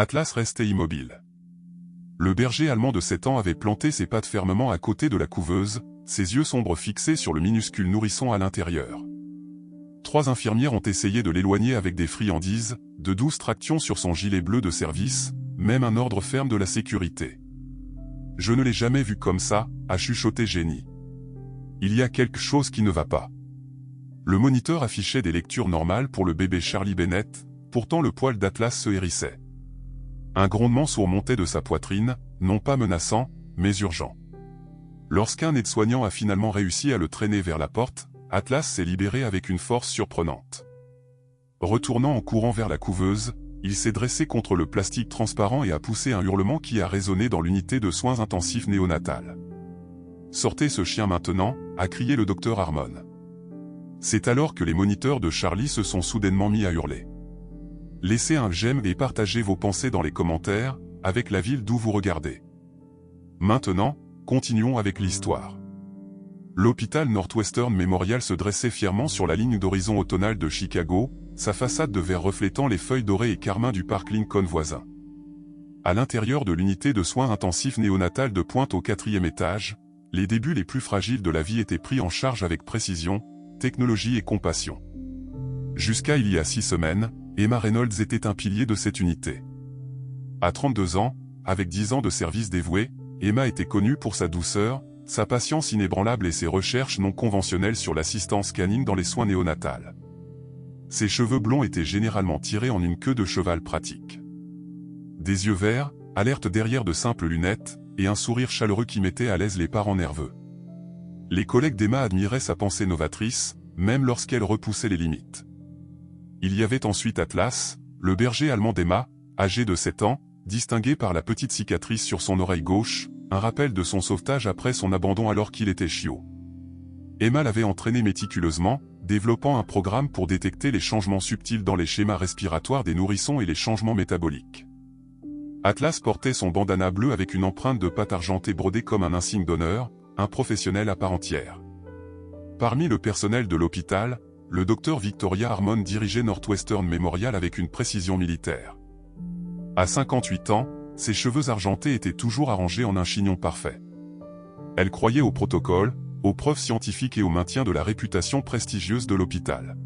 Atlas restait immobile. Le berger allemand de 7 ans avait planté ses pattes fermement à côté de la couveuse, ses yeux sombres fixés sur le minuscule nourrisson à l'intérieur. 3 infirmières ont essayé de l'éloigner avec des friandises, de douces tractions sur son gilet bleu de service, même un ordre ferme de la sécurité. « Je ne l'ai jamais vu comme ça », a chuchoté Jenny. « Il y a quelque chose qui ne va pas. » Le moniteur affichait des lectures normales pour le bébé Charlie Bennett, pourtant le poil d'Atlas se hérissait. Un grondement sourd montait de sa poitrine, non pas menaçant, mais urgent. Lorsqu'un aide-soignant a finalement réussi à le traîner vers la porte, Atlas s'est libéré avec une force surprenante. Retournant en courant vers la couveuse, il s'est dressé contre le plastique transparent et a poussé un hurlement qui a résonné dans l'unité de soins intensifs néonatale. « Sortez ce chien maintenant », a crié le docteur Harmon. C'est alors que les moniteurs de Charlie se sont soudainement mis à hurler. Laissez un j'aime et partagez vos pensées dans les commentaires, avec la ville d'où vous regardez. Maintenant, continuons avec l'histoire. L'hôpital Northwestern Memorial se dressait fièrement sur la ligne d'horizon automnale de Chicago, sa façade de verre reflétant les feuilles dorées et carmin du parc Lincoln voisin. À l'intérieur de l'unité de soins intensifs néonatale de pointe au 4e étage, les débuts les plus fragiles de la vie étaient pris en charge avec précision, technologie et compassion. Jusqu'à il y a 6 semaines, Emma Reynolds était un pilier de cette unité. À 32 ans, avec 10 ans de service dévoué, Emma était connue pour sa douceur, sa patience inébranlable et ses recherches non conventionnelles sur l'assistance canine dans les soins néonatales. Ses cheveux blonds étaient généralement tirés en une queue de cheval pratique. Des yeux verts, alertes derrière de simples lunettes, et un sourire chaleureux qui mettait à l'aise les parents nerveux. Les collègues d'Emma admiraient sa pensée novatrice, même lorsqu'elle repoussait les limites. Il y avait ensuite Atlas, le berger allemand d'Emma, âgé de 7 ans, distingué par la petite cicatrice sur son oreille gauche, un rappel de son sauvetage après son abandon alors qu'il était chiot. Emma l'avait entraîné méticuleusement, développant un programme pour détecter les changements subtils dans les schémas respiratoires des nourrissons et les changements métaboliques. Atlas portait son bandana bleu avec une empreinte de pâte argentée brodée comme un insigne d'honneur, un professionnel à part entière. Parmi le personnel de l'hôpital, le docteur Victoria Harmon dirigeait Northwestern Memorial avec une précision militaire. À 58 ans, ses cheveux argentés étaient toujours arrangés en un chignon parfait. Elle croyait au protocole, aux preuves scientifiques et au maintien de la réputation prestigieuse de l'hôpital.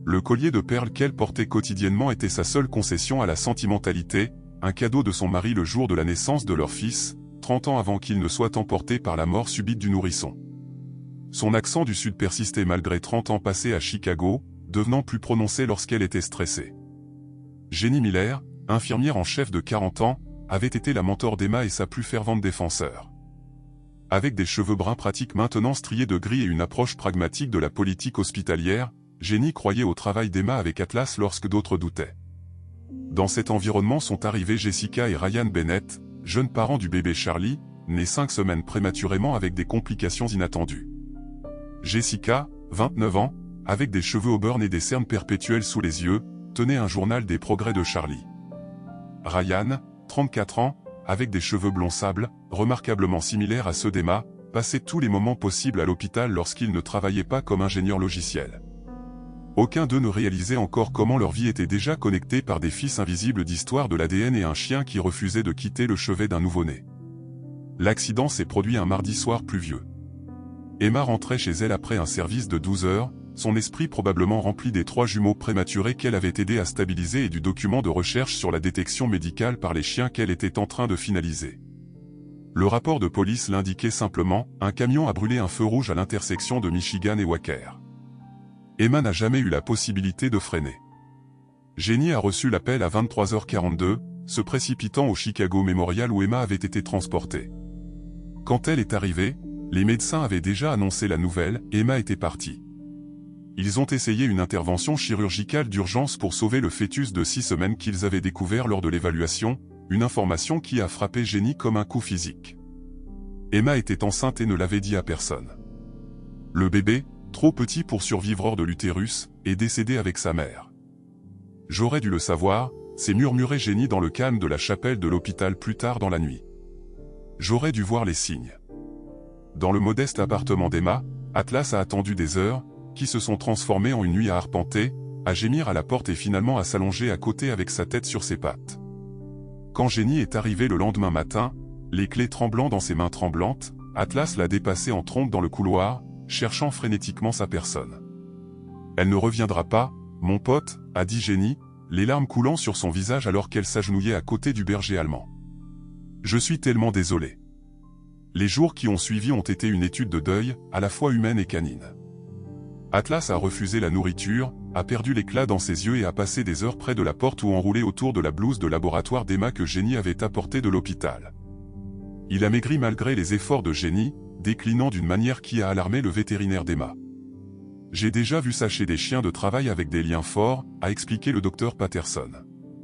Le collier de perles qu'elle portait quotidiennement était sa seule concession à la sentimentalité, un cadeau de son mari le jour de la naissance de leur fils, 30 ans avant qu'il ne soit emporté par la mort subite du nourrisson. Son accent du Sud persistait malgré 30 ans passés à Chicago, devenant plus prononcé lorsqu'elle était stressée. Jenny Miller, infirmière en chef de 40 ans, avait été la mentor d'Emma et sa plus fervente défenseur. Avec des cheveux bruns pratiques maintenant striés de gris et une approche pragmatique de la politique hospitalière, Jenny croyait au travail d'Emma avec Atlas lorsque d'autres doutaient. Dans cet environnement sont arrivés Jessica et Ryan Bennett, jeunes parents du bébé Charlie, né 5 semaines prématurément avec des complications inattendues. Jessica, 29 ans, avec des cheveux auburn et des cernes perpétuelles sous les yeux, tenait un journal des progrès de Charlie. Ryan, 34 ans, avec des cheveux blond sable, remarquablement similaires à ceux d'Emma, passait tous les moments possibles à l'hôpital lorsqu'il ne travaillait pas comme ingénieur logiciel. Aucun d'eux ne réalisait encore comment leur vie était déjà connectée par des fils invisibles d'histoire de l'ADN et un chien qui refusait de quitter le chevet d'un nouveau-né. L'accident s'est produit un mardi soir pluvieux. Emma rentrait chez elle après un service de 12 heures, son esprit probablement rempli des 3 jumeaux prématurés qu'elle avait aidé à stabiliser et du document de recherche sur la détection médicale par les chiens qu'elle était en train de finaliser. Le rapport de police l'indiquait simplement, un camion a brûlé un feu rouge à l'intersection de Michigan et Wacker. Emma n'a jamais eu la possibilité de freiner. Jenny a reçu l'appel à 23h42, se précipitant au Chicago Memorial où Emma avait été transportée. Quand elle est arrivée, les médecins avaient déjà annoncé la nouvelle, Emma était partie. Ils ont essayé une intervention chirurgicale d'urgence pour sauver le fœtus de 6 semaines qu'ils avaient découvert lors de l'évaluation, une information qui a frappé Jenny comme un coup physique. Emma était enceinte et ne l'avait dit à personne. Le bébé, trop petit pour survivre hors de l'utérus, est décédé avec sa mère. J'aurais dû le savoir, s'est murmuré Jenny dans le calme de la chapelle de l'hôpital plus tard dans la nuit. J'aurais dû voir les signes. Dans le modeste appartement d'Emma, Atlas a attendu des heures, qui se sont transformées en une nuit à arpenter, à gémir à la porte et finalement à s'allonger à côté avec sa tête sur ses pattes. Quand Jenny est arrivée le lendemain matin, les clés tremblant dans ses mains tremblantes, Atlas l'a dépassée en trompe dans le couloir, cherchant frénétiquement sa personne. « Elle ne reviendra pas, mon pote », a dit Jenny, les larmes coulant sur son visage alors qu'elle s'agenouillait à côté du berger allemand. « Je suis tellement désolé. » Les jours qui ont suivi ont été une étude de deuil, à la fois humaine et canine. Atlas a refusé la nourriture, a perdu l'éclat dans ses yeux et a passé des heures près de la porte ou enroulé autour de la blouse de laboratoire d'Emma que Jenny avait apportée de l'hôpital. Il a maigri malgré les efforts de Jenny, déclinant d'une manière qui a alarmé le vétérinaire d'Emma. « J'ai déjà vu ça chez des chiens de travail avec des liens forts », a expliqué le docteur Patterson.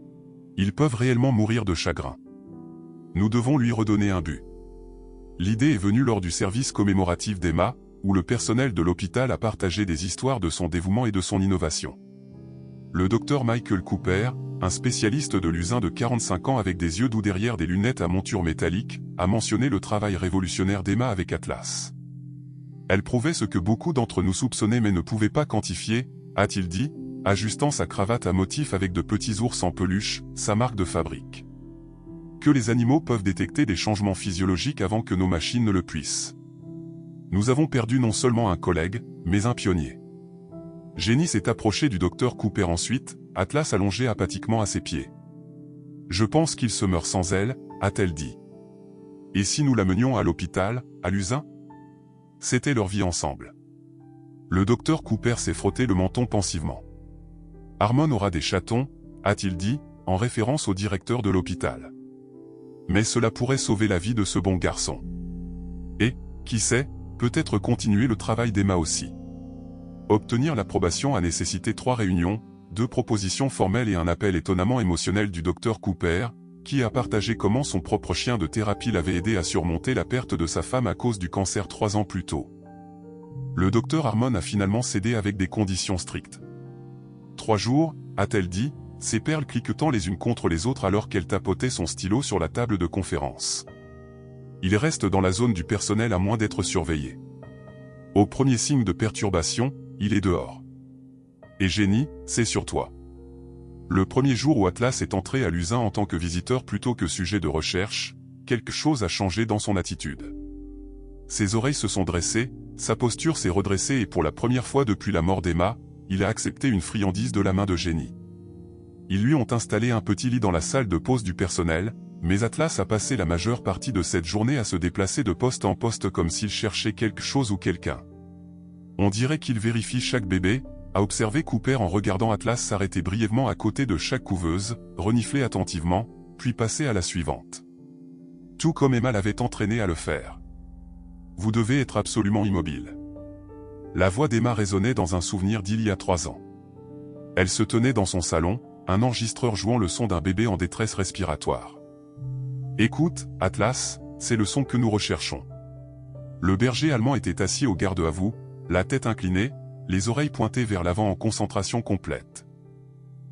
« Ils peuvent réellement mourir de chagrin. Nous devons lui redonner un but. » L'idée est venue lors du service commémoratif d'Emma, où le personnel de l'hôpital a partagé des histoires de son dévouement et de son innovation. Le docteur Michael Cooper, un spécialiste de l'usin de 45 ans avec des yeux doux derrière des lunettes à monture métallique, a mentionné le travail révolutionnaire d'Emma avec Atlas. Elle prouvait ce que beaucoup d'entre nous soupçonnaient mais ne pouvaient pas quantifier, a-t-il dit, ajustant sa cravate à motif avec de petits ours en peluche, sa marque de fabrique. Que les animaux peuvent détecter des changements physiologiques avant que nos machines ne le puissent. Nous avons perdu non seulement un collègue, mais un pionnier. Jenny s'est approchée du docteur Cooper ensuite, Atlas allongé apathiquement à ses pieds. « Je pense qu'il se meurt sans elle », a-t-elle dit. « Et si nous l'amenions à l'hôpital, à l'usin ?» C'était leur vie ensemble. Le docteur Cooper s'est frotté le menton pensivement. « Harmon aura des chatons », a-t-il dit, en référence au directeur de l'hôpital. « Mais cela pourrait sauver la vie de ce bon garçon. Et, qui sait, peut-être continuer le travail d'Emma aussi. » Obtenir l'approbation a nécessité 3 réunions, 2 propositions formelles et un appel étonnamment émotionnel du docteur Cooper, qui a partagé comment son propre chien de thérapie l'avait aidé à surmonter la perte de sa femme à cause du cancer 3 ans plus tôt. Le docteur Harmon a finalement cédé avec des conditions strictes. 3 jours, a-t-elle dit, ses perles cliquetant les unes contre les autres alors qu'elle tapotait son stylo sur la table de conférence. Il reste dans la zone du personnel à moins d'être surveillé. Au premier signe de perturbation, il est dehors. Et Jenny, c'est sur toi. Le premier jour où Atlas est entré à l'usin en tant que visiteur plutôt que sujet de recherche, quelque chose a changé dans son attitude. Ses oreilles se sont dressées, sa posture s'est redressée et pour la première fois depuis la mort d'Emma, il a accepté une friandise de la main de Jenny. Ils lui ont installé un petit lit dans la salle de pause du personnel, mais Atlas a passé la majeure partie de cette journée à se déplacer de poste en poste comme s'il cherchait quelque chose ou quelqu'un. On dirait qu'il vérifie chaque bébé, a observé Cooper en regardant Atlas s'arrêter brièvement à côté de chaque couveuse, renifler attentivement, puis passer à la suivante. Tout comme Emma l'avait entraîné à le faire. Vous devez être absolument immobile. La voix d'Emma résonnait dans un souvenir d'il y a 3 ans. Elle se tenait dans son salon, un enregistreur jouant le son d'un bébé en détresse respiratoire. Écoute, Atlas, c'est le son que nous recherchons. Le berger allemand était assis au garde à vous, la tête inclinée, les oreilles pointées vers l'avant en concentration complète.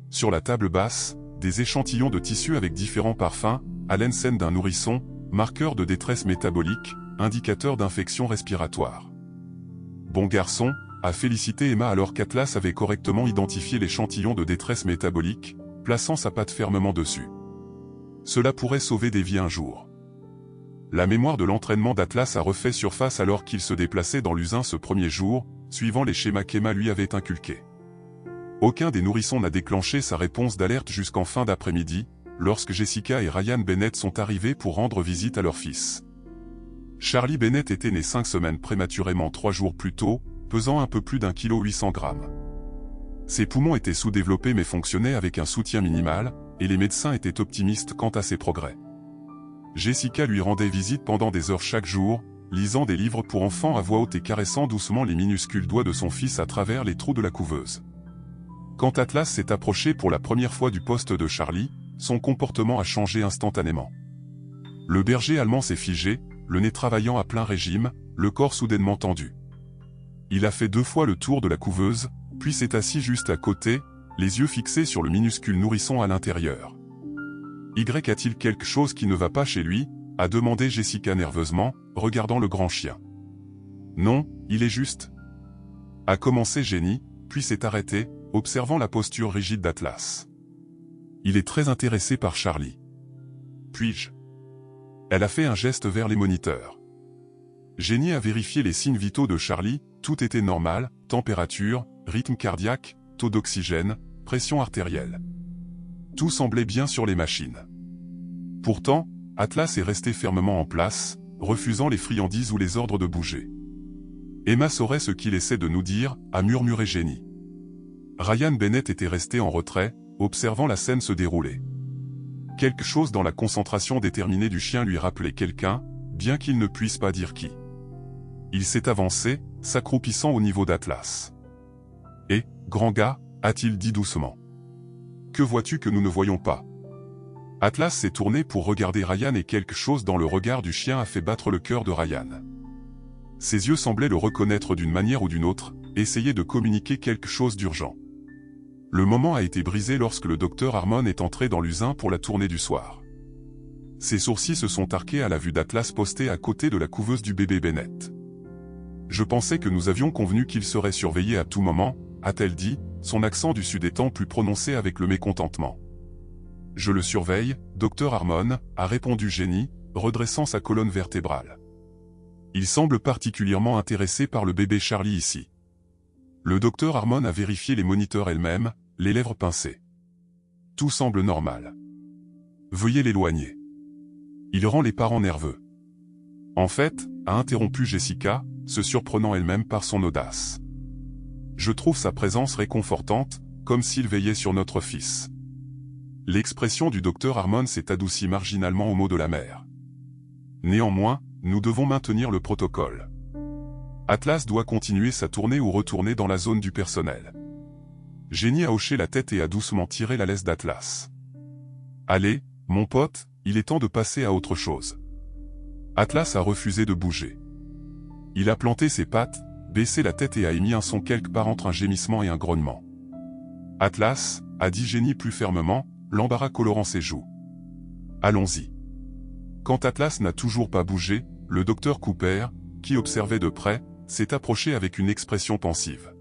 Sur la table basse, des échantillons de tissu avec différents parfums, haleine saine d'un nourrisson, marqueur de détresse métabolique, indicateur d'infection respiratoire. Bon garçon, a félicité Emma alors qu'Atlas avait correctement identifié l'échantillon de détresse métabolique, plaçant sa patte fermement dessus. Cela pourrait sauver des vies un jour. La mémoire de l'entraînement d'Atlas a refait surface alors qu'il se déplaçait dans l'usin ce premier jour, suivant les schémas qu'Emma lui avait inculqués. Aucun des nourrissons n'a déclenché sa réponse d'alerte jusqu'en fin d'après-midi, lorsque Jessica et Ryan Bennett sont arrivés pour rendre visite à leur fils. Charlie Bennett était né 5 semaines prématurément 3 jours plus tôt, pesant un peu plus d'1 kg 800 grammes. Ses poumons étaient sous-développés mais fonctionnaient avec un soutien minimal, et les médecins étaient optimistes quant à ses progrès. Jessica lui rendait visite pendant des heures chaque jour, lisant des livres pour enfants à voix haute et caressant doucement les minuscules doigts de son fils à travers les trous de la couveuse. Quand Atlas s'est approché pour la première fois du poste de Charlie, son comportement a changé instantanément. Le berger allemand s'est figé, le nez travaillant à plein régime, le corps soudainement tendu. Il a fait 2 fois le tour de la couveuse, puis s'est assis juste à côté, les yeux fixés sur le minuscule nourrisson à l'intérieur. Y a-t-il quelque chose qui ne va pas chez lui ? A demandé Jessica nerveusement, regardant le grand chien. Non, il est juste. A commencé Jenny, puis s'est arrêtée, observant la posture rigide d'Atlas. Il est très intéressé par Charlie. puis-je? Elle a fait un geste vers les moniteurs. Jenny a vérifié les signes vitaux de Charlie, tout était normal, température, rythme cardiaque, taux d'oxygène, pression artérielle. Tout semblait bien sur les machines. Pourtant, Atlas est resté fermement en place, refusant les friandises ou les ordres de bouger. Emma saurait ce qu'il essaie de nous dire, a murmuré Jenny. Ryan Bennett était resté en retrait, observant la scène se dérouler. Quelque chose dans la concentration déterminée du chien lui rappelait quelqu'un, bien qu'il ne puisse pas dire qui. Il s'est avancé, s'accroupissant au niveau d'Atlas. « Et, grand gars » a-t-il dit doucement. « Que vois-tu que nous ne voyons pas ?» Atlas s'est tourné pour regarder Ryan et quelque chose dans le regard du chien a fait battre le cœur de Ryan. Ses yeux semblaient le reconnaître d'une manière ou d'une autre, essayer de communiquer quelque chose d'urgent. Le moment a été brisé lorsque le docteur Harmon est entré dans l'usin pour la tournée du soir. Ses sourcils se sont arqués à la vue d'Atlas posté à côté de la couveuse du bébé Bennett. « Je pensais que nous avions convenu qu'il serait surveillé à tout moment », a-t-elle dit, son accent du sud étant plus prononcé avec le mécontentement. « Je le surveille, docteur Harmon », a répondu Jenny, redressant sa colonne vertébrale. « Il semble particulièrement intéressé par le bébé Charlie ici. » Le docteur Harmon a vérifié les moniteurs elle-même, les lèvres pincées. « Tout semble normal. Veuillez l'éloigner. Il rend les parents nerveux. » En fait, a interrompu Jessica, se surprenant elle-même par son audace. « Je trouve sa présence réconfortante, comme s'il veillait sur notre fils. » L'expression du docteur Harmon s'est adoucie marginalement au mot de la mère. « Néanmoins, nous devons maintenir le protocole. Atlas doit continuer sa tournée ou retourner dans la zone du personnel. » Jenny a hoché la tête et a doucement tiré la laisse d'Atlas. « Allez, mon pote, il est temps de passer à autre chose. » Atlas a refusé de bouger. Il a planté ses pattes, baissé la tête et a émis un son quelque part entre un gémissement et un grognement. « Atlas » a dit Jenny plus fermement, l'embarras colorant ses joues. « Allons-y. » Quand Atlas n'a toujours pas bougé, le docteur Cooper, qui observait de près, s'est approché avec une expression pensive.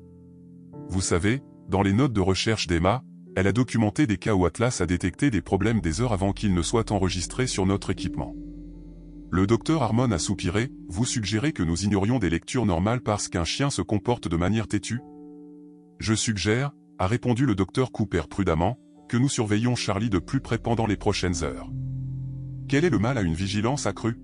Vous savez, dans les notes de recherche d'Emma, elle a documenté des cas où Atlas a détecté des problèmes des heures avant qu'ils ne soient enregistrés sur notre équipement. Le docteur Harmon a soupiré, vous suggérez que nous ignorions des lectures normales parce qu'un chien se comporte de manière têtue? Je suggère, a répondu le docteur Cooper prudemment, que nous surveillions Charlie de plus près pendant les prochaines heures. Quel est le mal à une vigilance accrue?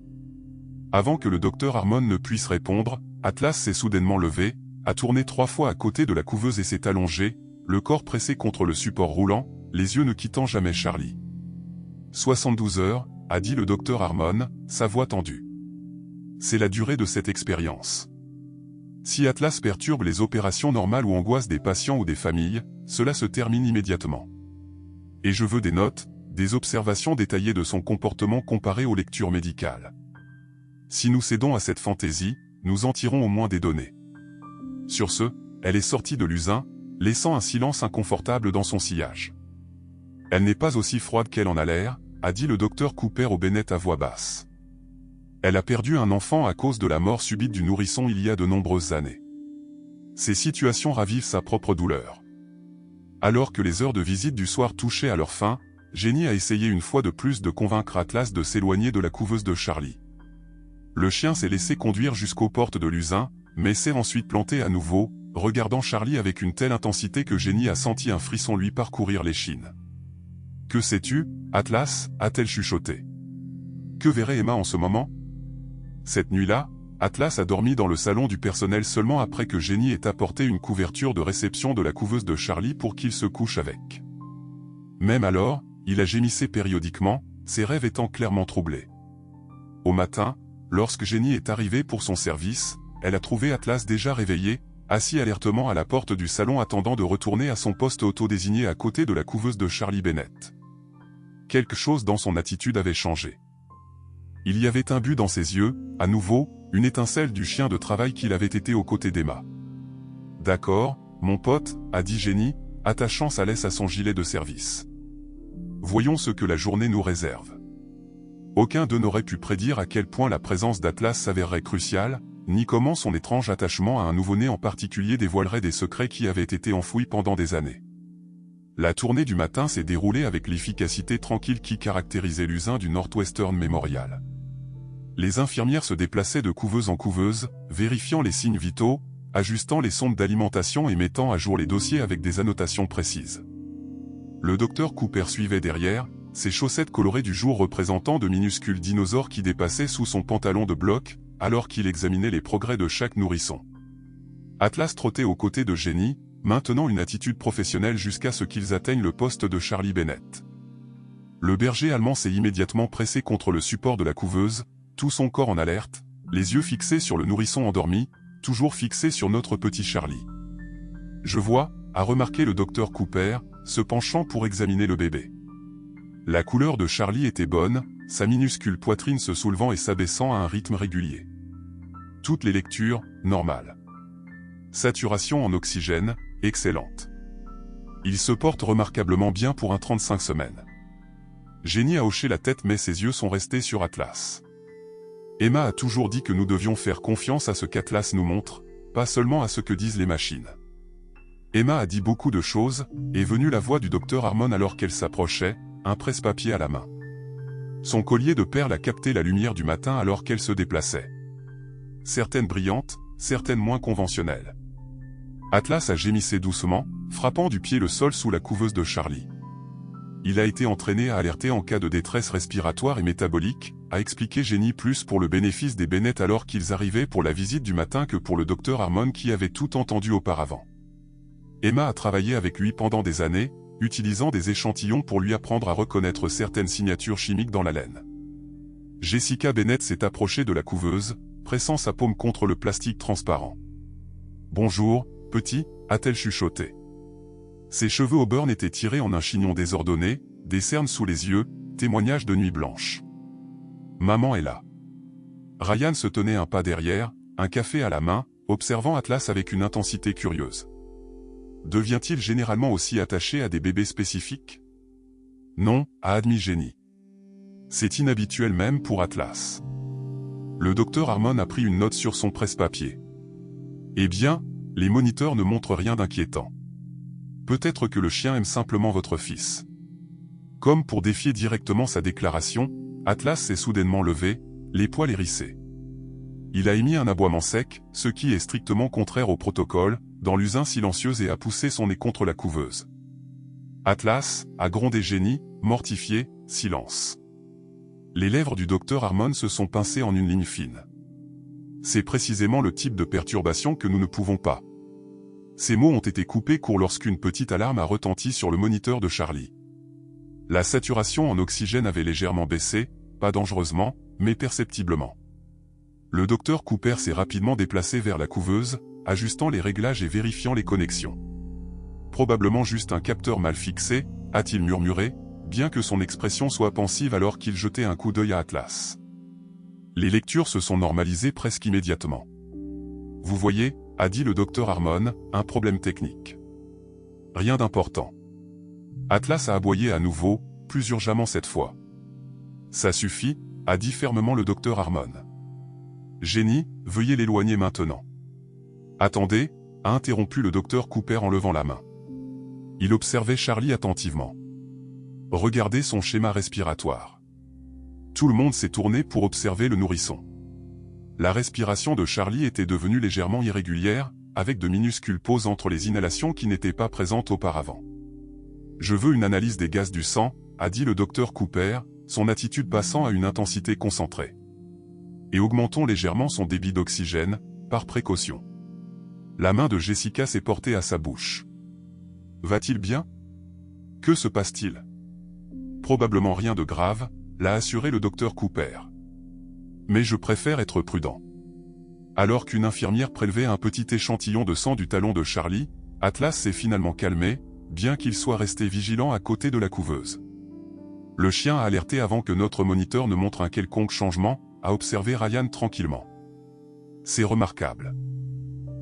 Avant que le docteur Harmon ne puisse répondre, Atlas s'est soudainement levé, a tourné 3 fois à côté de la couveuse et s'est allongé, le corps pressé contre le support roulant, les yeux ne quittant jamais Charlie. 72 heures, a dit le docteur Harmon, sa voix tendue. C'est la durée de cette expérience. Si Atlas perturbe les opérations normales ou angoisse des patients ou des familles, cela se termine immédiatement. Et je veux des notes, des observations détaillées de son comportement comparé aux lectures médicales. Si nous cédons à cette fantaisie, nous en tirons au moins des données. Sur ce, elle est sortie de l'usin, laissant un silence inconfortable dans son sillage. Elle n'est pas aussi froide qu'elle en a l'air, a dit le docteur Cooper au Bennett à voix basse. Elle a perdu un enfant à cause de la mort subite du nourrisson il y a de nombreuses années. Ces situations ravivent sa propre douleur. Alors que les heures de visite du soir touchaient à leur fin, Jenny a essayé une fois de plus de convaincre Atlas de s'éloigner de la couveuse de Charlie. Le chien s'est laissé conduire jusqu'aux portes de l'usin, mais s'est ensuite planté à nouveau, regardant Charlie avec une telle intensité que Jenny a senti un frisson lui parcourir l'échine. « Que sais-tu, Atlas » a-t-elle chuchoté. « Que verrait Emma en ce moment ?» Cette nuit-là, Atlas a dormi dans le salon du personnel seulement après que Jenny ait apporté une couverture de réception de la couveuse de Charlie pour qu'il se couche avec. Même alors, il a gémissé périodiquement, ses rêves étant clairement troublés. Au matin, lorsque Jenny est arrivée pour son service, elle a trouvé Atlas déjà réveillé, assis alertement à la porte du salon attendant de retourner à son poste auto-désigné à côté de la couveuse de Charlie Bennett. Quelque chose dans son attitude avait changé. Il y avait un but dans ses yeux, à nouveau, une étincelle du chien de travail qu'il avait été aux côtés d'Emma. « D'accord, mon pote » a dit Jenny, attachant sa laisse à son gilet de service. « Voyons ce que la journée nous réserve. » Aucun d'eux n'aurait pu prédire à quel point la présence d'Atlas s'avérerait cruciale, ni comment son étrange attachement à un nouveau-né en particulier dévoilerait des secrets qui avaient été enfouis pendant des années. La tournée du matin s'est déroulée avec l'efficacité tranquille qui caractérisait l'usin du Northwestern Memorial. Les infirmières se déplaçaient de couveuse en couveuse, vérifiant les signes vitaux, ajustant les sondes d'alimentation et mettant à jour les dossiers avec des annotations précises. Le docteur Cooper suivait derrière, ses chaussettes colorées du jour représentant de minuscules dinosaures qui dépassaient sous son pantalon de bloc, alors qu'il examinait les progrès de chaque nourrisson. Atlas trottait aux côtés de Jenny, maintenant une attitude professionnelle jusqu'à ce qu'ils atteignent le poste de Charlie Bennett. Le berger allemand s'est immédiatement pressé contre le support de la couveuse, tout son corps en alerte, les yeux fixés sur le nourrisson endormi, toujours fixé sur notre petit Charlie. « Je vois », a remarqué le docteur Cooper, se penchant pour examiner le bébé. La couleur de Charlie était bonne, sa minuscule poitrine se soulevant et s'abaissant à un rythme régulier. Toutes les lectures, normales. Saturation en oxygène, excellente. Il se porte remarquablement bien pour un 35 semaines. Jenny a hoché la tête mais ses yeux sont restés sur Atlas. Emma a toujours dit que nous devions faire confiance à ce qu'Atlas nous montre, pas seulement à ce que disent les machines. Emma a dit beaucoup de choses, est venue la voix du docteur Harmon alors qu'elle s'approchait, un presse-papier à la main. Son collier de perles a capté la lumière du matin alors qu'elle se déplaçait. Certaines brillantes, certaines moins conventionnelles. Atlas a gémissé doucement, frappant du pied le sol sous la couveuse de Charlie. Il a été entraîné à alerter en cas de détresse respiratoire et métabolique, a expliqué Jenny plus pour le bénéfice des Bennett alors qu'ils arrivaient pour la visite du matin que pour le docteur Harmon qui avait tout entendu auparavant. Emma a travaillé avec lui pendant des années, utilisant des échantillons pour lui apprendre à reconnaître certaines signatures chimiques dans la laine. Jessica Bennett s'est approchée de la couveuse, pressant sa paume contre le plastique transparent. « Bonjour, petit », a-t-elle chuchoté. Ses cheveux auburn étaient tirés en un chignon désordonné, des cernes sous les yeux, témoignage de nuit blanche. Maman est là. Ryan se tenait un pas derrière, un café à la main, observant Atlas avec une intensité curieuse. Devient-il généralement aussi attaché à des bébés spécifiques? Non, a admis Jenny. C'est inhabituel même pour Atlas. Le docteur Harmon a pris une note sur son presse-papier. Eh bien, les moniteurs ne montrent rien d'inquiétant. Peut-être que le chien aime simplement votre fils. Comme pour défier directement sa déclaration, Atlas s'est soudainement levé, les poils hérissés. Il a émis un aboiement sec, ce qui est strictement contraire au protocole, dans l'usin silencieuse et a poussé son nez contre la couveuse. Atlas, a grondé Jenny, mortifié, silence. Les lèvres du docteur Harmon se sont pincées en une ligne fine. C'est précisément le type de perturbation que nous ne pouvons pas. Ces mots ont été coupés court lorsqu'une petite alarme a retenti sur le moniteur de Charlie. La saturation en oxygène avait légèrement baissé, pas dangereusement, mais perceptiblement. Le docteur Cooper s'est rapidement déplacé vers la couveuse, ajustant les réglages et vérifiant les connexions. Probablement juste un capteur mal fixé, a-t-il murmuré, bien que son expression soit pensive alors qu'il jetait un coup d'œil à Atlas. Les lectures se sont normalisées presque immédiatement. Vous voyez, a dit le docteur Harmon, un problème technique. Rien d'important. Atlas a aboyé à nouveau, plus urgemment cette fois. Ça suffit, a dit fermement le docteur Harmon. Jenny, veuillez l'éloigner maintenant. Attendez, a interrompu le docteur Cooper en levant la main. Il observait Charlie attentivement. Regardez son schéma respiratoire. Tout le monde s'est tourné pour observer le nourrisson. La respiration de Charlie était devenue légèrement irrégulière, avec de minuscules pauses entre les inhalations qui n'étaient pas présentes auparavant. Je veux une analyse des gaz du sang, a dit le docteur Cooper, son attitude passant à une intensité concentrée. Et augmentons légèrement son débit d'oxygène, par précaution. La main de Jessica s'est portée à sa bouche. Va-t-il bien? Que se passe-t-il? Probablement rien de grave, l'a assuré le docteur Cooper. Mais je préfère être prudent. Alors qu'une infirmière prélevait un petit échantillon de sang du talon de Charlie, Atlas s'est finalement calmé, bien qu'il soit resté vigilant à côté de la couveuse. Le chien a alerté avant que notre moniteur ne montre un quelconque changement, a observé Ryan tranquillement. C'est remarquable.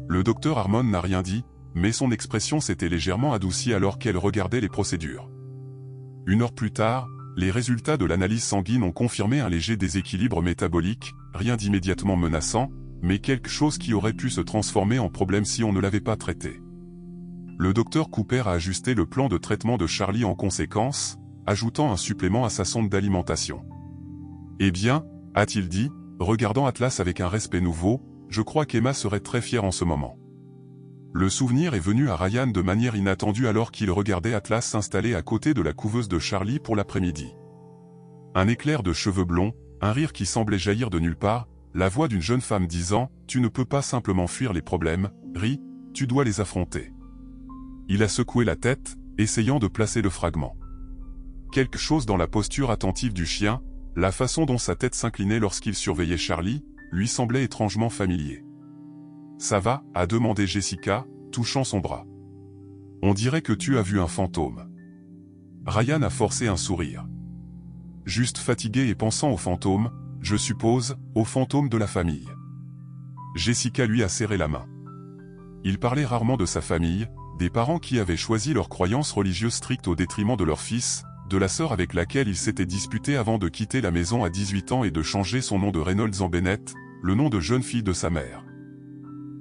Le docteur Harmon n'a rien dit, mais son expression s'était légèrement adoucie alors qu'elle regardait les procédures. 1 heure plus tard, les résultats de l'analyse sanguine ont confirmé un léger déséquilibre métabolique, rien d'immédiatement menaçant, mais quelque chose qui aurait pu se transformer en problème si on ne l'avait pas traité. Le docteur Cooper a ajusté le plan de traitement de Charlie en conséquence, ajoutant un supplément à sa sonde d'alimentation. « Eh bien, a-t-il dit, regardant Atlas avec un respect nouveau, je crois qu'Emma serait très fière en ce moment. » Le souvenir est venu à Ryan de manière inattendue alors qu'il regardait Atlas s'installer à côté de la couveuse de Charlie pour l'après-midi. Un éclair de cheveux blonds, un rire qui semblait jaillir de nulle part, la voix d'une jeune femme disant « Tu ne peux pas simplement fuir les problèmes, Ri, tu dois les affronter. » Il a secoué la tête, essayant de placer le fragment. Quelque chose dans la posture attentive du chien, la façon dont sa tête s'inclinait lorsqu'il surveillait Charlie, lui semblait étrangement familier. « Ça va ?» a demandé Jessica, touchant son bras. « On dirait que tu as vu un fantôme. » Ryan a forcé un sourire. « Juste fatigué et pensant au fantôme, je suppose, au fantôme de la famille. » Jessica lui a serré la main. Il parlait rarement de sa famille, des parents qui avaient choisi leurs croyances religieuses strictes au détriment de leur fils, de la sœur avec laquelle il s'était disputé avant de quitter la maison à 18 ans et de changer son nom de Reynolds en Bennett, le nom de jeune fille de sa mère.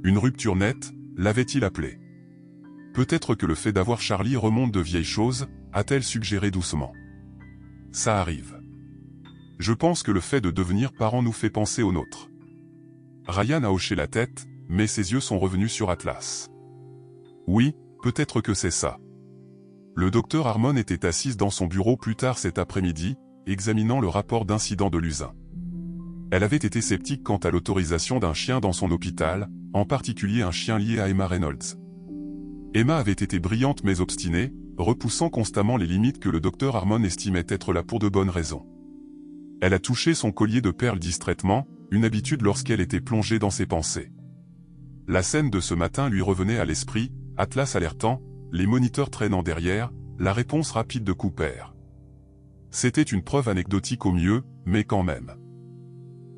Une rupture nette, l'avait-il appelé. Peut-être que le fait d'avoir Charlie remonte de vieilles choses, a-t-elle suggéré doucement. Ça arrive. Je pense que le fait de devenir parent nous fait penser au nôtre. Ryan a hoché la tête, mais ses yeux sont revenus sur Atlas. Oui, peut-être que c'est ça. Le docteur Harmon était assise dans son bureau plus tard cet après-midi, examinant le rapport d'incident de Luzin. Elle avait été sceptique quant à l'autorisation d'un chien dans son hôpital, en particulier un chien lié à Emma Reynolds. Emma avait été brillante mais obstinée, repoussant constamment les limites que le docteur Harmon estimait être là pour de bonnes raisons. Elle a touché son collier de perles distraitement, une habitude lorsqu'elle était plongée dans ses pensées. La scène de ce matin lui revenait à l'esprit, Atlas alertant, les moniteurs traînant derrière, la réponse rapide de Cooper. C'était une preuve anecdotique au mieux, mais quand même.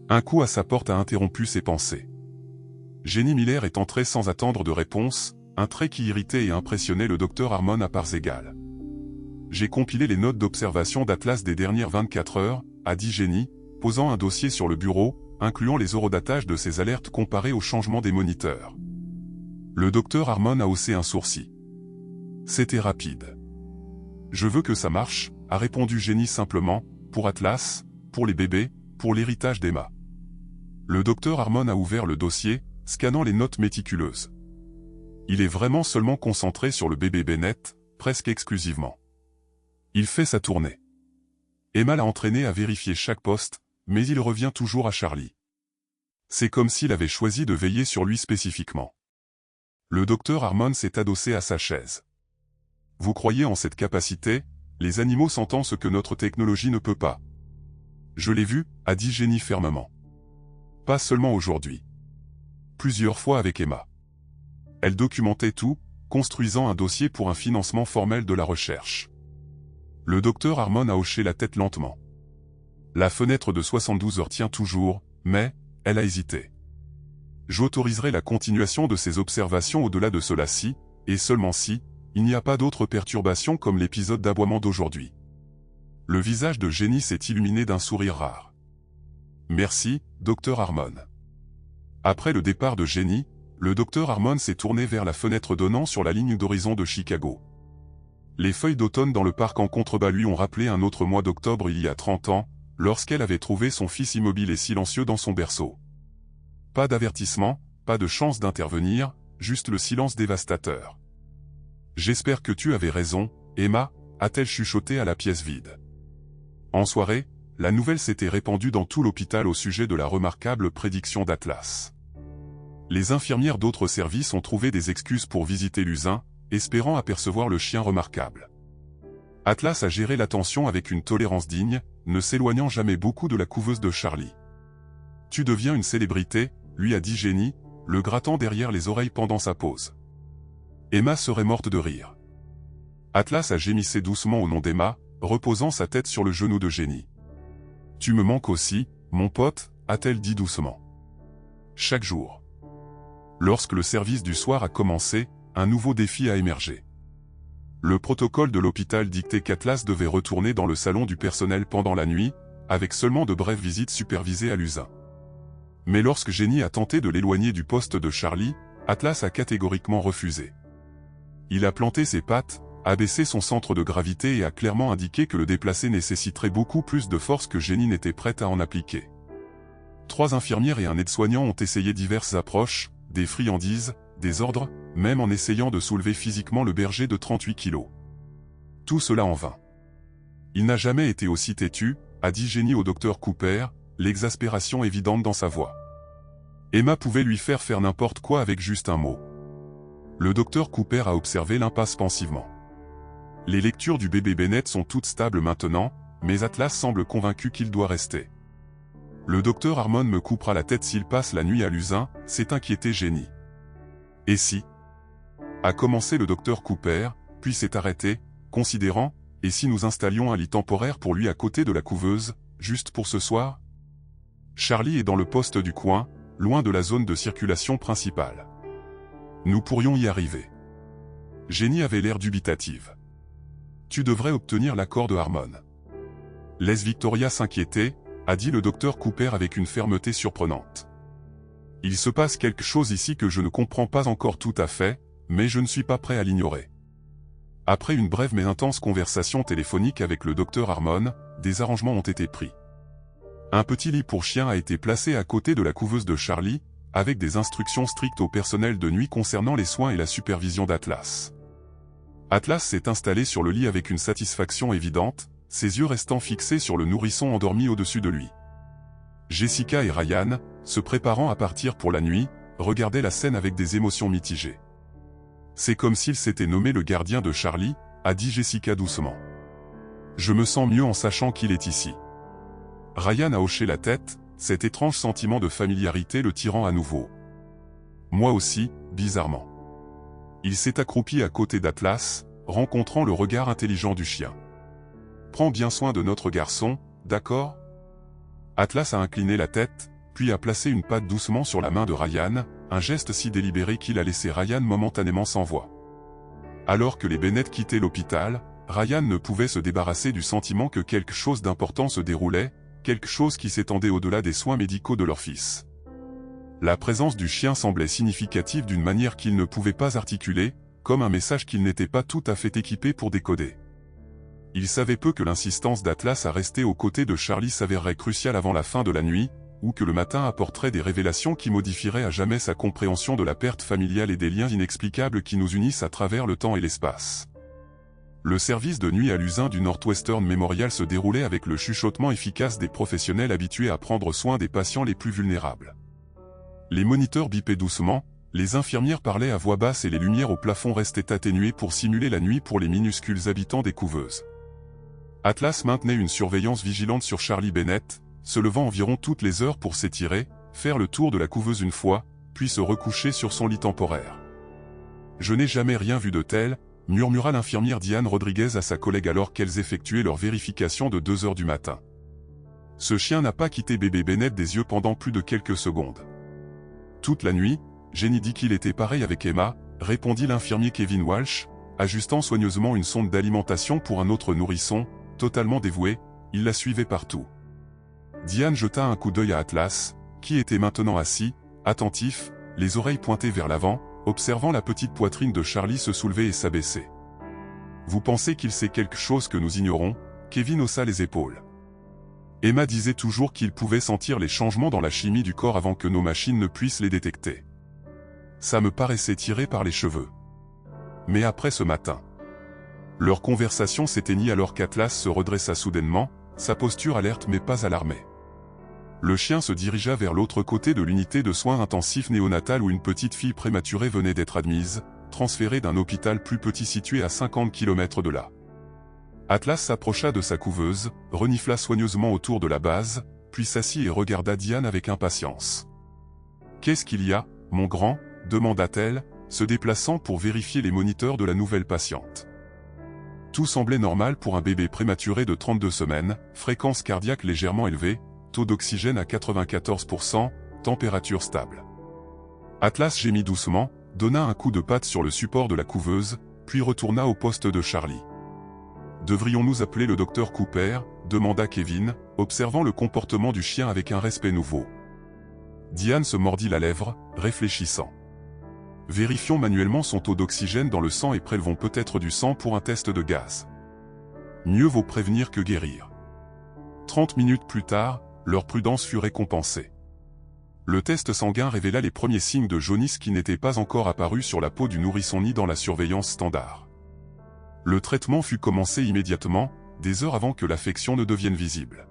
Un coup à sa porte a interrompu ses pensées. Jenny Miller est entrée sans attendre de réponse, un trait qui irritait et impressionnait le docteur Harmon à parts égales. « J'ai compilé les notes d'observation d'Atlas des dernières 24 heures, a dit Jenny, posant un dossier sur le bureau, incluant les eurodatages de ses alertes comparées au changement des moniteurs. Le docteur Harmon a haussé un sourcil. C'était rapide. Je veux que ça marche, a répondu Jenny simplement, pour Atlas, pour les bébés, pour l'héritage d'Emma. Le docteur Harmon a ouvert le dossier, scannant les notes méticuleuses. Il est vraiment seulement concentré sur le bébé Bennett, presque exclusivement. Il fait sa tournée. Emma l'a entraîné à vérifier chaque poste, mais il revient toujours à Charlie. C'est comme s'il avait choisi de veiller sur lui spécifiquement. Le docteur Harmon s'est adossé à sa chaise. Vous croyez en cette capacité, les animaux sentant ce que notre technologie ne peut pas. Je l'ai vu, a dit Jenny fermement. Pas seulement aujourd'hui. Plusieurs fois avec Emma. Elle documentait tout, construisant un dossier pour un financement formel de la recherche. Le docteur Harmon a hoché la tête lentement. La fenêtre de 72 heures tient toujours, mais, elle a hésité. J'autoriserai la continuation de ces observations au-delà de cela si, et seulement si, il n'y a pas d'autres perturbations comme l'épisode d'aboiement d'aujourd'hui. Le visage de Jenny s'est illuminé d'un sourire rare. Merci, docteur Harmon. Après le départ de Jenny, le docteur Harmon s'est tourné vers la fenêtre donnant sur la ligne d'horizon de Chicago. Les feuilles d'automne dans le parc en contrebas lui ont rappelé un autre mois d'octobre il y a 30 ans, lorsqu'elle avait trouvé son fils immobile et silencieux dans son berceau. Pas d'avertissement, pas de chance d'intervenir, juste le silence dévastateur. « J'espère que tu avais raison, Emma », a-t-elle chuchoté à la pièce vide. En soirée, la nouvelle s'était répandue dans tout l'hôpital au sujet de la remarquable prédiction d'Atlas. Les infirmières d'autres services ont trouvé des excuses pour visiter Luzin, espérant apercevoir le chien remarquable. Atlas a géré l'attention avec une tolérance digne, ne s'éloignant jamais beaucoup de la couveuse de Charlie. « Tu deviens une célébrité », lui a dit Jenny, le grattant derrière les oreilles pendant sa pause. Emma serait morte de rire. Atlas a gémissé doucement au nom d'Emma, reposant sa tête sur le genou de Jenny. « Tu me manques aussi, mon pote », a-t-elle dit doucement. Chaque jour. Lorsque le service du soir a commencé, un nouveau défi a émergé. Le protocole de l'hôpital dictait qu'Atlas devait retourner dans le salon du personnel pendant la nuit, avec seulement de brèves visites supervisées à Luzin. Mais lorsque Jenny a tenté de l'éloigner du poste de Charlie, Atlas a catégoriquement refusé. Il a planté ses pattes, a baissé son centre de gravité et a clairement indiqué que le déplacer nécessiterait beaucoup plus de force que Jenny n'était prête à en appliquer. 3 infirmières et un aide-soignant ont essayé diverses approches, des friandises, des ordres, même en essayant de soulever physiquement le berger de 38 kilos. Tout cela en vain. Il n'a jamais été aussi têtu, a dit Jenny au docteur Cooper, l'exaspération évidente dans sa voix. Emma pouvait lui faire n'importe quoi avec juste un mot. Le docteur Cooper a observé l'impasse pensivement. Les lectures du bébé Bennett sont toutes stables maintenant, mais Atlas semble convaincu qu'il doit rester. Le docteur Harmon me coupera la tête s'il passe la nuit à l'usin, s'est inquiété Jenny. Et si ? A commencé le docteur Cooper, puis s'est arrêté, considérant, et si nous installions un lit temporaire pour lui à côté de la couveuse, juste pour ce soir ? Charlie est dans le poste du coin, loin de la zone de circulation principale. Nous pourrions y arriver. Jenny avait l'air dubitative. Tu devrais obtenir l'accord de Harmon. Laisse Victoria s'inquiéter, a dit le docteur Cooper avec une fermeté surprenante. Il se passe quelque chose ici que je ne comprends pas encore tout à fait, mais je ne suis pas prêt à l'ignorer. Après une brève mais intense conversation téléphonique avec le docteur Harmon, des arrangements ont été pris. Un petit lit pour chien a été placé à côté de la couveuse de Charlie, avec des instructions strictes au personnel de nuit concernant les soins et la supervision d'Atlas. Atlas s'est installé sur le lit avec une satisfaction évidente, ses yeux restant fixés sur le nourrisson endormi au-dessus de lui. Jessica et Ryan, se préparant à partir pour la nuit, regardaient la scène avec des émotions mitigées. C'est comme s'il s'était nommé le gardien de Charlie, a dit Jessica doucement. Je me sens mieux en sachant qu'il est ici. Ryan a hoché la tête, cet étrange sentiment de familiarité le tirant à nouveau. Moi aussi, bizarrement. Il s'est accroupi à côté d'Atlas, rencontrant le regard intelligent du chien. Prends bien soin de notre garçon, d'accord ? Atlas a incliné la tête, puis a placé une patte doucement sur la main de Ryan, un geste si délibéré qu'il a laissé Ryan momentanément sans voix. Alors que les Bennett quittaient l'hôpital, Ryan ne pouvait se débarrasser du sentiment que quelque chose d'important se déroulait, quelque chose qui s'étendait au-delà des soins médicaux de leur fils. La présence du chien semblait significative d'une manière qu'il ne pouvait pas articuler, comme un message qu'il n'était pas tout à fait équipé pour décoder. Il savait peu que l'insistance d'Atlas à rester aux côtés de Charlie s'avérerait cruciale avant la fin de la nuit, ou que le matin apporterait des révélations qui modifieraient à jamais sa compréhension de la perte familiale et des liens inexplicables qui nous unissent à travers le temps et l'espace. Le service de nuit à l'usin du Northwestern Memorial se déroulait avec le chuchotement efficace des professionnels habitués à prendre soin des patients les plus vulnérables. Les moniteurs bipaient doucement, les infirmières parlaient à voix basse et les lumières au plafond restaient atténuées pour simuler la nuit pour les minuscules habitants des couveuses. Atlas maintenait une surveillance vigilante sur Charlie Bennett, se levant environ toutes les heures pour s'étirer, faire le tour de la couveuse une fois, puis se recoucher sur son lit temporaire. « Je n'ai jamais rien vu de tel », murmura l'infirmière Diane Rodriguez à sa collègue alors qu'elles effectuaient leur vérification de 2 heures du matin. Ce chien n'a pas quitté bébé Bennett des yeux pendant plus de quelques secondes. Toute la nuit, Jenny dit qu'il était pareil avec Emma, répondit l'infirmier Kevin Walsh, ajustant soigneusement une sonde d'alimentation pour un autre nourrisson, totalement dévoué, il la suivait partout. Diane jeta un coup d'œil à Atlas, qui était maintenant assis, attentif, les oreilles pointées vers l'avant, observant la petite poitrine de Charlie se soulever et s'abaisser. « Vous pensez qu'il sait quelque chose que nous ignorons ?» Kevin haussa les épaules. Emma disait toujours qu'il pouvait sentir les changements dans la chimie du corps avant que nos machines ne puissent les détecter. Ça me paraissait tiré par les cheveux. Mais après ce matin... Leur conversation s'éteignit alors qu'Atlas se redressa soudainement, sa posture alerte mais pas alarmée. Le chien se dirigea vers l'autre côté de l'unité de soins intensifs néonatale où une petite fille prématurée venait d'être admise, transférée d'un hôpital plus petit situé à 50 km de là. Atlas s'approcha de sa couveuse, renifla soigneusement autour de la base, puis s'assit et regarda Diane avec impatience. « Qu'est-ce qu'il y a, mon grand ?» demanda-t-elle, se déplaçant pour vérifier les moniteurs de la nouvelle patiente. Tout semblait normal pour un bébé prématuré de 32 semaines, fréquence cardiaque légèrement élevée, taux d'oxygène à 94%, température stable. Atlas gémit doucement, donna un coup de patte sur le support de la couveuse, puis retourna au poste de Charlie. « Devrions-nous appeler le docteur Cooper ?» demanda Kevin, observant le comportement du chien avec un respect nouveau. Diane se mordit la lèvre, réfléchissant. Vérifions manuellement son taux d'oxygène dans le sang et prélevons peut-être du sang pour un test de gaz. Mieux vaut prévenir que guérir. 30 minutes plus tard, leur prudence fut récompensée. Le test sanguin révéla les premiers signes de jaunisse qui n'étaient pas encore apparus sur la peau du nourrisson ni dans la surveillance standard. Le traitement fut commencé immédiatement, des heures avant que l'affection ne devienne visible.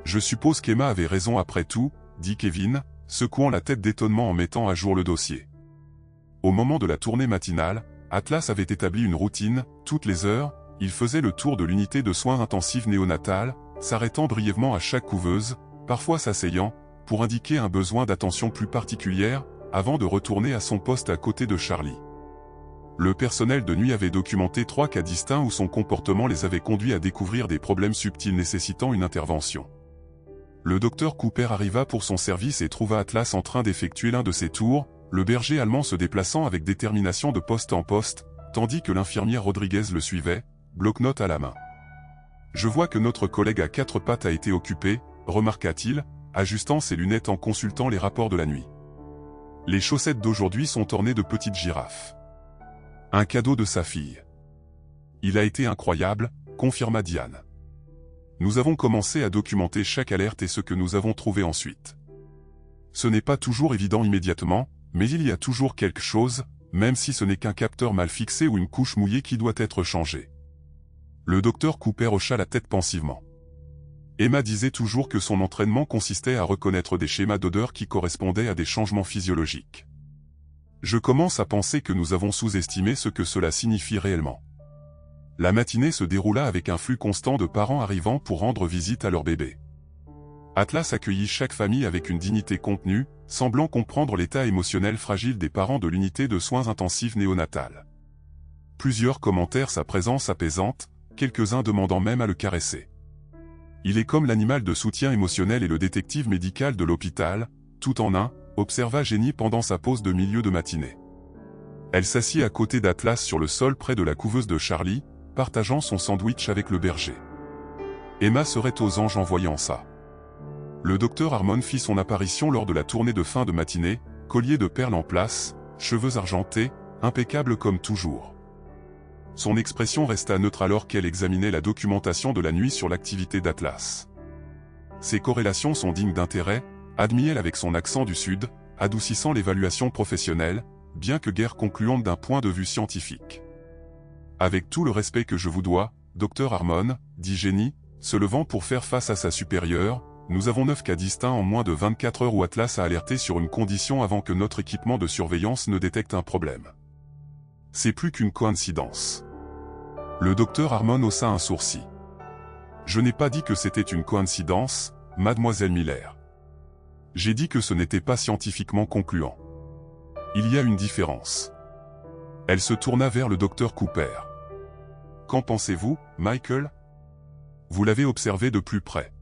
Je suppose qu'Emma avait raison après tout, dit Kevin, secouant la tête d'étonnement en mettant à jour le dossier. Au moment de la tournée matinale, Atlas avait établi une routine, toutes les heures, il faisait le tour de l'unité de soins intensifs néonatales, s'arrêtant brièvement à chaque couveuse, parfois s'asseyant, pour indiquer un besoin d'attention plus particulière, avant de retourner à son poste à côté de Charlie. Le personnel de nuit avait documenté 3 cas distincts où son comportement les avait conduits à découvrir des problèmes subtils nécessitant une intervention. Le docteur Cooper arriva pour son service et trouva Atlas en train d'effectuer l'un de ses tours, le berger allemand se déplaçant avec détermination de poste en poste, tandis que l'infirmière Rodriguez le suivait, bloc-notes à la main. « Je vois que notre collègue à 4 pattes a été occupé, remarqua-t-il, ajustant ses lunettes en consultant les rapports de la nuit. Les chaussettes d'aujourd'hui sont ornées de petites girafes. Un cadeau de sa fille. Il a été incroyable, confirma Diane. Nous avons commencé à documenter chaque alerte et ce que nous avons trouvé ensuite. Ce n'est pas toujours évident immédiatement, mais il y a toujours quelque chose, même si ce n'est qu'un capteur mal fixé ou une couche mouillée qui doit être changée. Le docteur Cooper hocha la tête pensivement. Emma disait toujours que son entraînement consistait à reconnaître des schémas d'odeur qui correspondaient à des changements physiologiques. Je commence à penser que nous avons sous-estimé ce que cela signifie réellement. La matinée se déroula avec un flux constant de parents arrivant pour rendre visite à leur bébé. Atlas accueillit chaque famille avec une dignité contenue, semblant comprendre l'état émotionnel fragile des parents de l'unité de soins intensifs néonatales. Plusieurs commentèrent sa présence apaisante, quelques-uns demandant même à le caresser. Il est comme l'animal de soutien émotionnel et le détective médical de l'hôpital, tout en un, observa Jenny pendant sa pause de milieu de matinée. Elle s'assit à côté d'Atlas sur le sol près de la couveuse de Charlie, partageant son sandwich avec le berger. Emma serait aux anges en voyant ça. Le docteur Harmon fit son apparition lors de la tournée de fin de matinée, collier de perles en place, cheveux argentés, impeccable comme toujours. Son expression resta neutre alors qu'elle examinait la documentation de la nuit sur l'activité d'Atlas. Ces corrélations sont dignes d'intérêt, admit-elle avec son accent du Sud, adoucissant l'évaluation professionnelle, bien que guère concluante d'un point de vue scientifique. Avec tout le respect que je vous dois, docteur Harmon, dit Jenny, se levant pour faire face à sa supérieure, nous avons 9 cas distincts en moins de 24 heures où Atlas a alerté sur une condition avant que notre équipement de surveillance ne détecte un problème. C'est plus qu'une coïncidence. Le docteur Harmon haussa un sourcil. Je n'ai pas dit que c'était une coïncidence, mademoiselle Miller. J'ai dit que ce n'était pas scientifiquement concluant. Il y a une différence. Elle se tourna vers le docteur Cooper. Qu'en pensez-vous, Michael? Vous l'avez observé de plus près.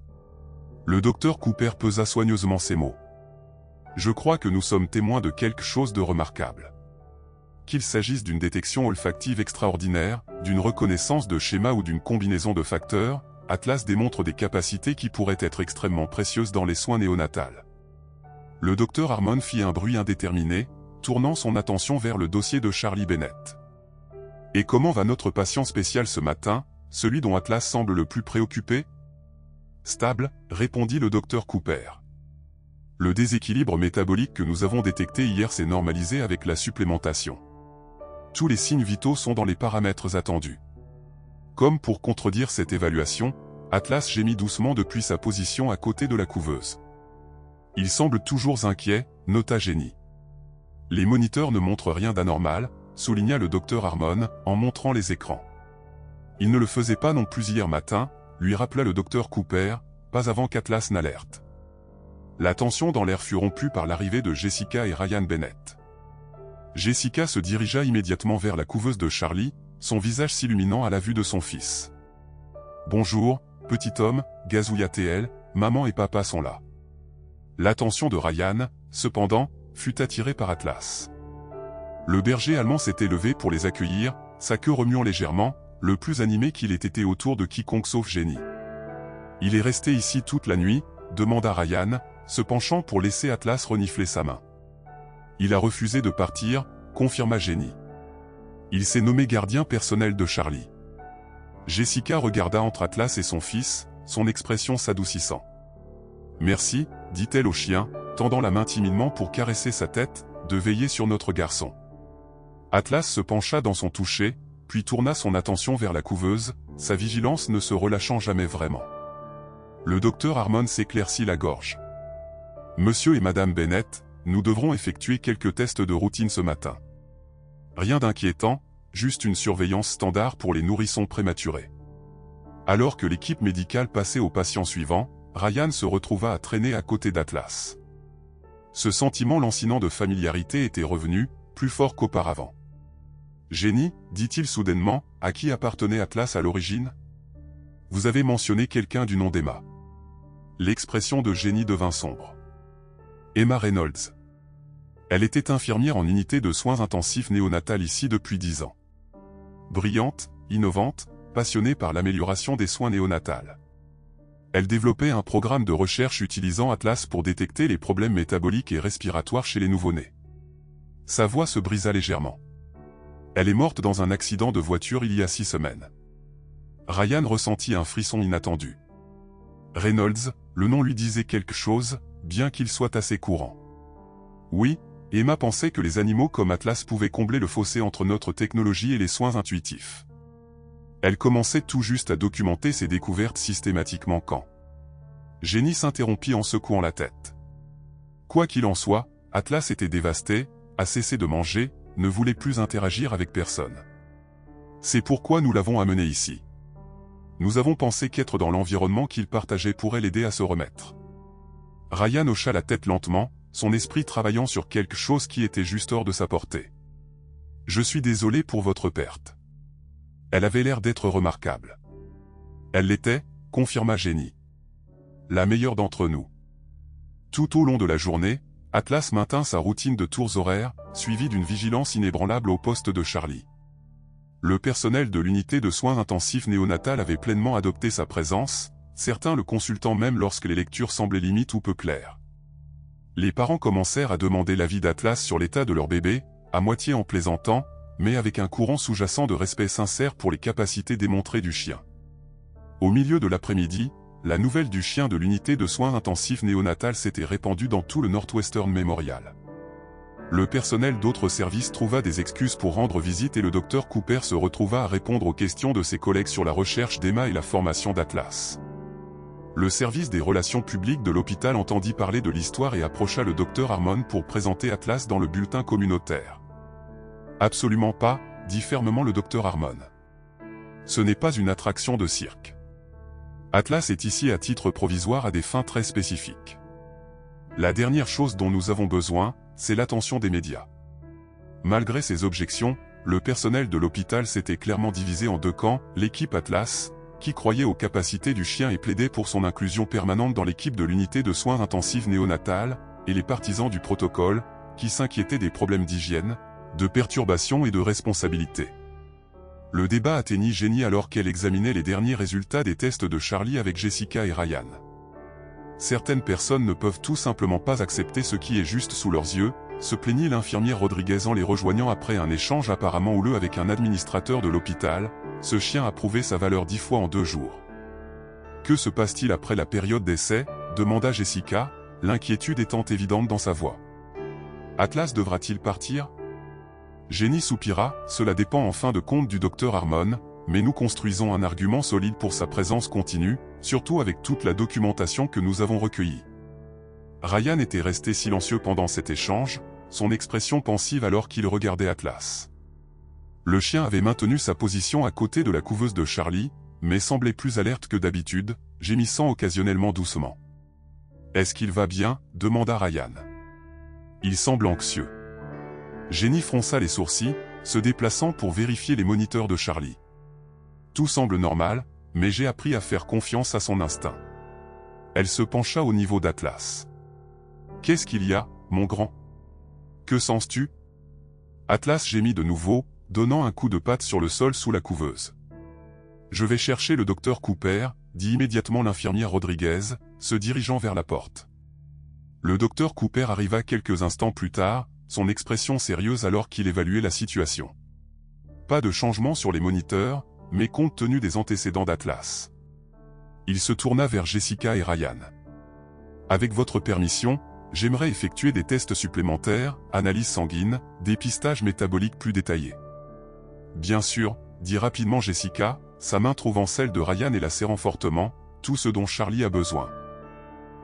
Le docteur Cooper pesa soigneusement ses mots. Je crois que nous sommes témoins de quelque chose de remarquable. Qu'il s'agisse d'une détection olfactive extraordinaire, d'une reconnaissance de schéma ou d'une combinaison de facteurs, Atlas démontre des capacités qui pourraient être extrêmement précieuses dans les soins néonatals. Le docteur Harmon fit un bruit indéterminé, tournant son attention vers le dossier de Charlie Bennett. Et comment va notre patient spécial ce matin, celui dont Atlas semble le plus préoccupé? Stable, répondit le docteur Cooper. Le déséquilibre métabolique que nous avons détecté hier s'est normalisé avec la supplémentation. Tous les signes vitaux sont dans les paramètres attendus. Comme pour contredire cette évaluation, Atlas gémit doucement depuis sa position à côté de la couveuse. Il semble toujours inquiet, nota Jenny. Les moniteurs ne montrent rien d'anormal, souligna le docteur Harmon, en montrant les écrans. Il ne le faisait pas non plus hier matin, lui rappela le docteur Cooper, pas avant qu'Atlas n'alerte. La tension dans l'air fut rompue par l'arrivée de Jessica et Ryan Bennett. Jessica se dirigea immédiatement vers la couveuse de Charlie, son visage s'illuminant à la vue de son fils. « Bonjour, petit homme », gazouilla-t-elle, « maman et papa sont là. » L'attention de Ryan, cependant, fut attirée par Atlas. Le berger allemand s'était levé pour les accueillir, sa queue remuant légèrement, le plus animé qu'il ait été autour de quiconque sauf Jenny. « Il est resté ici toute la nuit ?» demanda Ryan, se penchant pour laisser Atlas renifler sa main. « Il a refusé de partir », confirma Jenny. Il s'est nommé gardien personnel de Charlie. Jessica regarda entre Atlas et son fils, son expression s'adoucissant. Merci, dit-elle au chien, tendant la main timidement pour caresser sa tête, de veiller sur notre garçon. Atlas se pencha dans son toucher, puis tourna son attention vers la couveuse, sa vigilance ne se relâchant jamais vraiment. Le docteur Harmon s'éclaircit la gorge. Monsieur et Madame Bennett, nous devrons effectuer quelques tests de routine ce matin. Rien d'inquiétant, juste une surveillance standard pour les nourrissons prématurés. Alors que l'équipe médicale passait au patient suivant, Ryan se retrouva à traîner à côté d'Atlas. Ce sentiment lancinant de familiarité était revenu, plus fort qu'auparavant. Jenny, dit-il soudainement, à qui appartenait Atlas à l'origine? Vous avez mentionné quelqu'un du nom d'Emma. L'expression de Jenny devint sombre. Emma Reynolds. Elle était infirmière en unité de soins intensifs néonatal ici depuis 10 ans. Brillante, innovante, passionnée par l'amélioration des soins néonatals. Elle développait un programme de recherche utilisant Atlas pour détecter les problèmes métaboliques et respiratoires chez les nouveau-nés. Sa voix se brisa légèrement. Elle est morte dans un accident de voiture il y a 6 semaines. Ryan ressentit un frisson inattendu. Reynolds, le nom lui disait quelque chose, bien qu'il soit assez courant. Oui, Emma pensait que les animaux comme Atlas pouvaient combler le fossé entre notre technologie et les soins intuitifs. Elle commençait tout juste à documenter ses découvertes systématiquement quand Jenny s'interrompit en secouant la tête. Quoi qu'il en soit, Atlas était dévasté, a cessé de manger, ne voulait plus interagir avec personne. C'est pourquoi nous l'avons amené ici. Nous avons pensé qu'être dans l'environnement qu'il partageait pourrait l'aider à se remettre. Ryan hocha la tête lentement, son esprit travaillant sur quelque chose qui était juste hors de sa portée. Je suis désolé pour votre perte. Elle avait l'air d'être remarquable. Elle l'était, confirma Jenny. La meilleure d'entre nous. Tout au long de la journée, Atlas maintint sa routine de tours horaires, suivie d'une vigilance inébranlable au poste de Charlie. Le personnel de l'unité de soins intensifs néonatal avait pleinement adopté sa présence, certains le consultant même lorsque les lectures semblaient limite ou peu claires. Les parents commencèrent à demander l'avis d'Atlas sur l'état de leur bébé, à moitié en plaisantant, mais avec un courant sous-jacent de respect sincère pour les capacités démontrées du chien. Au milieu de l'après-midi, la nouvelle du chien de l'unité de soins intensifs néonatal s'était répandue dans tout le Northwestern Memorial. Le personnel d'autres services trouva des excuses pour rendre visite et le docteur Cooper se retrouva à répondre aux questions de ses collègues sur la recherche d'Emma et la formation d'Atlas. Le service des relations publiques de l'hôpital entendit parler de l'histoire et approcha le docteur Harmon pour présenter Atlas dans le bulletin communautaire. Absolument pas, dit fermement le docteur Harmon. Ce n'est pas une attraction de cirque. Atlas est ici à titre provisoire à des fins très spécifiques. La dernière chose dont nous avons besoin, c'est l'attention des médias. Malgré ces objections, le personnel de l'hôpital s'était clairement divisé en 2 camps, l'équipe Atlas, qui croyait aux capacités du chien et plaidait pour son inclusion permanente dans l'équipe de l'unité de soins intensifs néonatales, et les partisans du protocole, qui s'inquiétaient des problèmes d'hygiène, de perturbation et de responsabilité. Le débat atteignit Jenny alors qu'elle examinait les derniers résultats des tests de Charlie avec Jessica et Ryan. Certaines personnes ne peuvent tout simplement pas accepter ce qui est juste sous leurs yeux, se plaignit l'infirmière Rodriguez en les rejoignant après un échange apparemment houleux avec un administrateur de l'hôpital. Ce chien a prouvé sa valeur 10 fois en 2 jours. Que se passe-t-il après la période d'essai, demanda Jessica, l'inquiétude étant évidente dans sa voix. Atlas devra-t-il partir? Jenny soupira, cela dépend en fin de compte du docteur Harmon, mais nous construisons un argument solide pour sa présence continue, surtout avec toute la documentation que nous avons recueillie. Ryan était resté silencieux pendant cet échange, son expression pensive alors qu'il regardait Atlas. Le chien avait maintenu sa position à côté de la couveuse de Charlie, mais semblait plus alerte que d'habitude, gémissant occasionnellement doucement. « Est-ce qu'il va bien ?» demanda Ryan. « Il semble anxieux. » Jenny fronça les sourcils, se déplaçant pour vérifier les moniteurs de Charlie. « Tout semble normal, mais j'ai appris à faire confiance à son instinct. » Elle se pencha au niveau d'Atlas. « Qu'est-ce qu'il y a, mon grand? Que sens-tu » Atlas gémit de nouveau, donnant un coup de patte sur le sol sous la couveuse. « Je vais chercher le docteur Cooper », dit immédiatement l'infirmière Rodriguez, se dirigeant vers la porte. Le docteur Cooper arriva quelques instants plus tard, son expression sérieuse alors qu'il évaluait la situation. Pas de changement sur les moniteurs, mais compte tenu des antécédents d'Atlas. Il se tourna vers Jessica et Ryan. Avec votre permission, j'aimerais effectuer des tests supplémentaires, analyse sanguine, dépistage métabolique plus détaillé. Bien sûr, dit rapidement Jessica, sa main trouvant celle de Ryan et la serrant fortement, tout ce dont Charlie a besoin.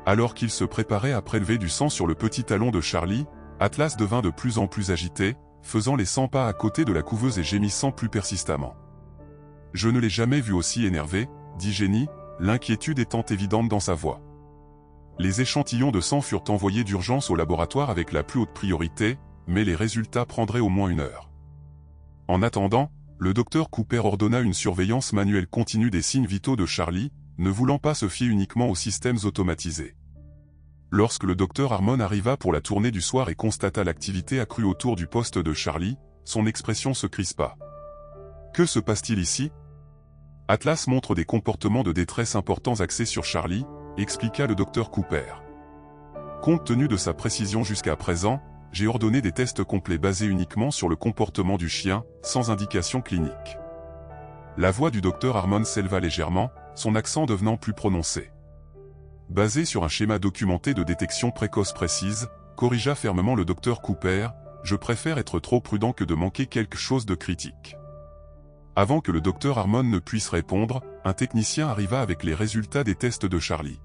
Alors qu'il se préparait à prélever du sang sur le petit talon de Charlie, Atlas devint de plus en plus agité, faisant les 100 pas à côté de la couveuse et gémissant plus persistamment. Je ne l'ai jamais vu aussi énervé, dit Jenny, l'inquiétude étant évidente dans sa voix. Les échantillons de sang furent envoyés d'urgence au laboratoire avec la plus haute priorité, mais les résultats prendraient au moins 1 heure. En attendant, le docteur Cooper ordonna une surveillance manuelle continue des signes vitaux de Charlie, ne voulant pas se fier uniquement aux systèmes automatisés. Lorsque le docteur Harmon arriva pour la tournée du soir et constata l'activité accrue autour du poste de Charlie, son expression se crispa. « Que se passe-t-il ici ?» Atlas montre des comportements de détresse importants axés sur Charlie, expliqua le docteur Cooper. Compte tenu de sa précision jusqu'à présent, j'ai ordonné des tests complets basés uniquement sur le comportement du chien, sans indication clinique. La voix du docteur Harmon s'éleva légèrement, son accent devenant plus prononcé. Basé sur un schéma documenté de détection précoce précise, corrigea fermement le docteur Cooper, je préfère être trop prudent que de manquer quelque chose de critique. Avant que le docteur Harmon ne puisse répondre, un technicien arriva avec les résultats des tests de Charlie.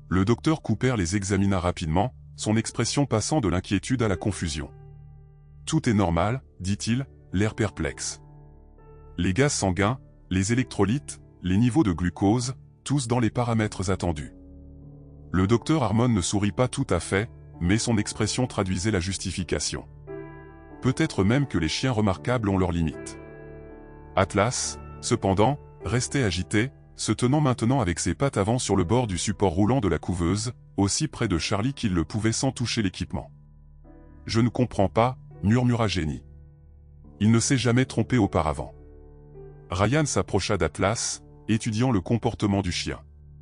Le docteur Cooper les examina rapidement, son expression passant de l'inquiétude à la confusion. « Tout est normal, dit-il, l'air perplexe. Les gaz sanguins, les électrolytes, les niveaux de glucose, tous dans les paramètres attendus. » Le docteur Harmon ne sourit pas tout à fait, mais son expression traduisait la justification. Peut-être même que les chiens remarquables ont leurs limites. Atlas, cependant, restait agité, se tenant maintenant avec ses pattes avant sur le bord du support roulant de la couveuse, aussi près de Charlie qu'il le pouvait sans toucher l'équipement. « Je ne comprends pas, » murmura Jenny. Il ne s'est jamais trompé auparavant. Ryan s'approcha d'Atlas, étudiant le comportement du chien.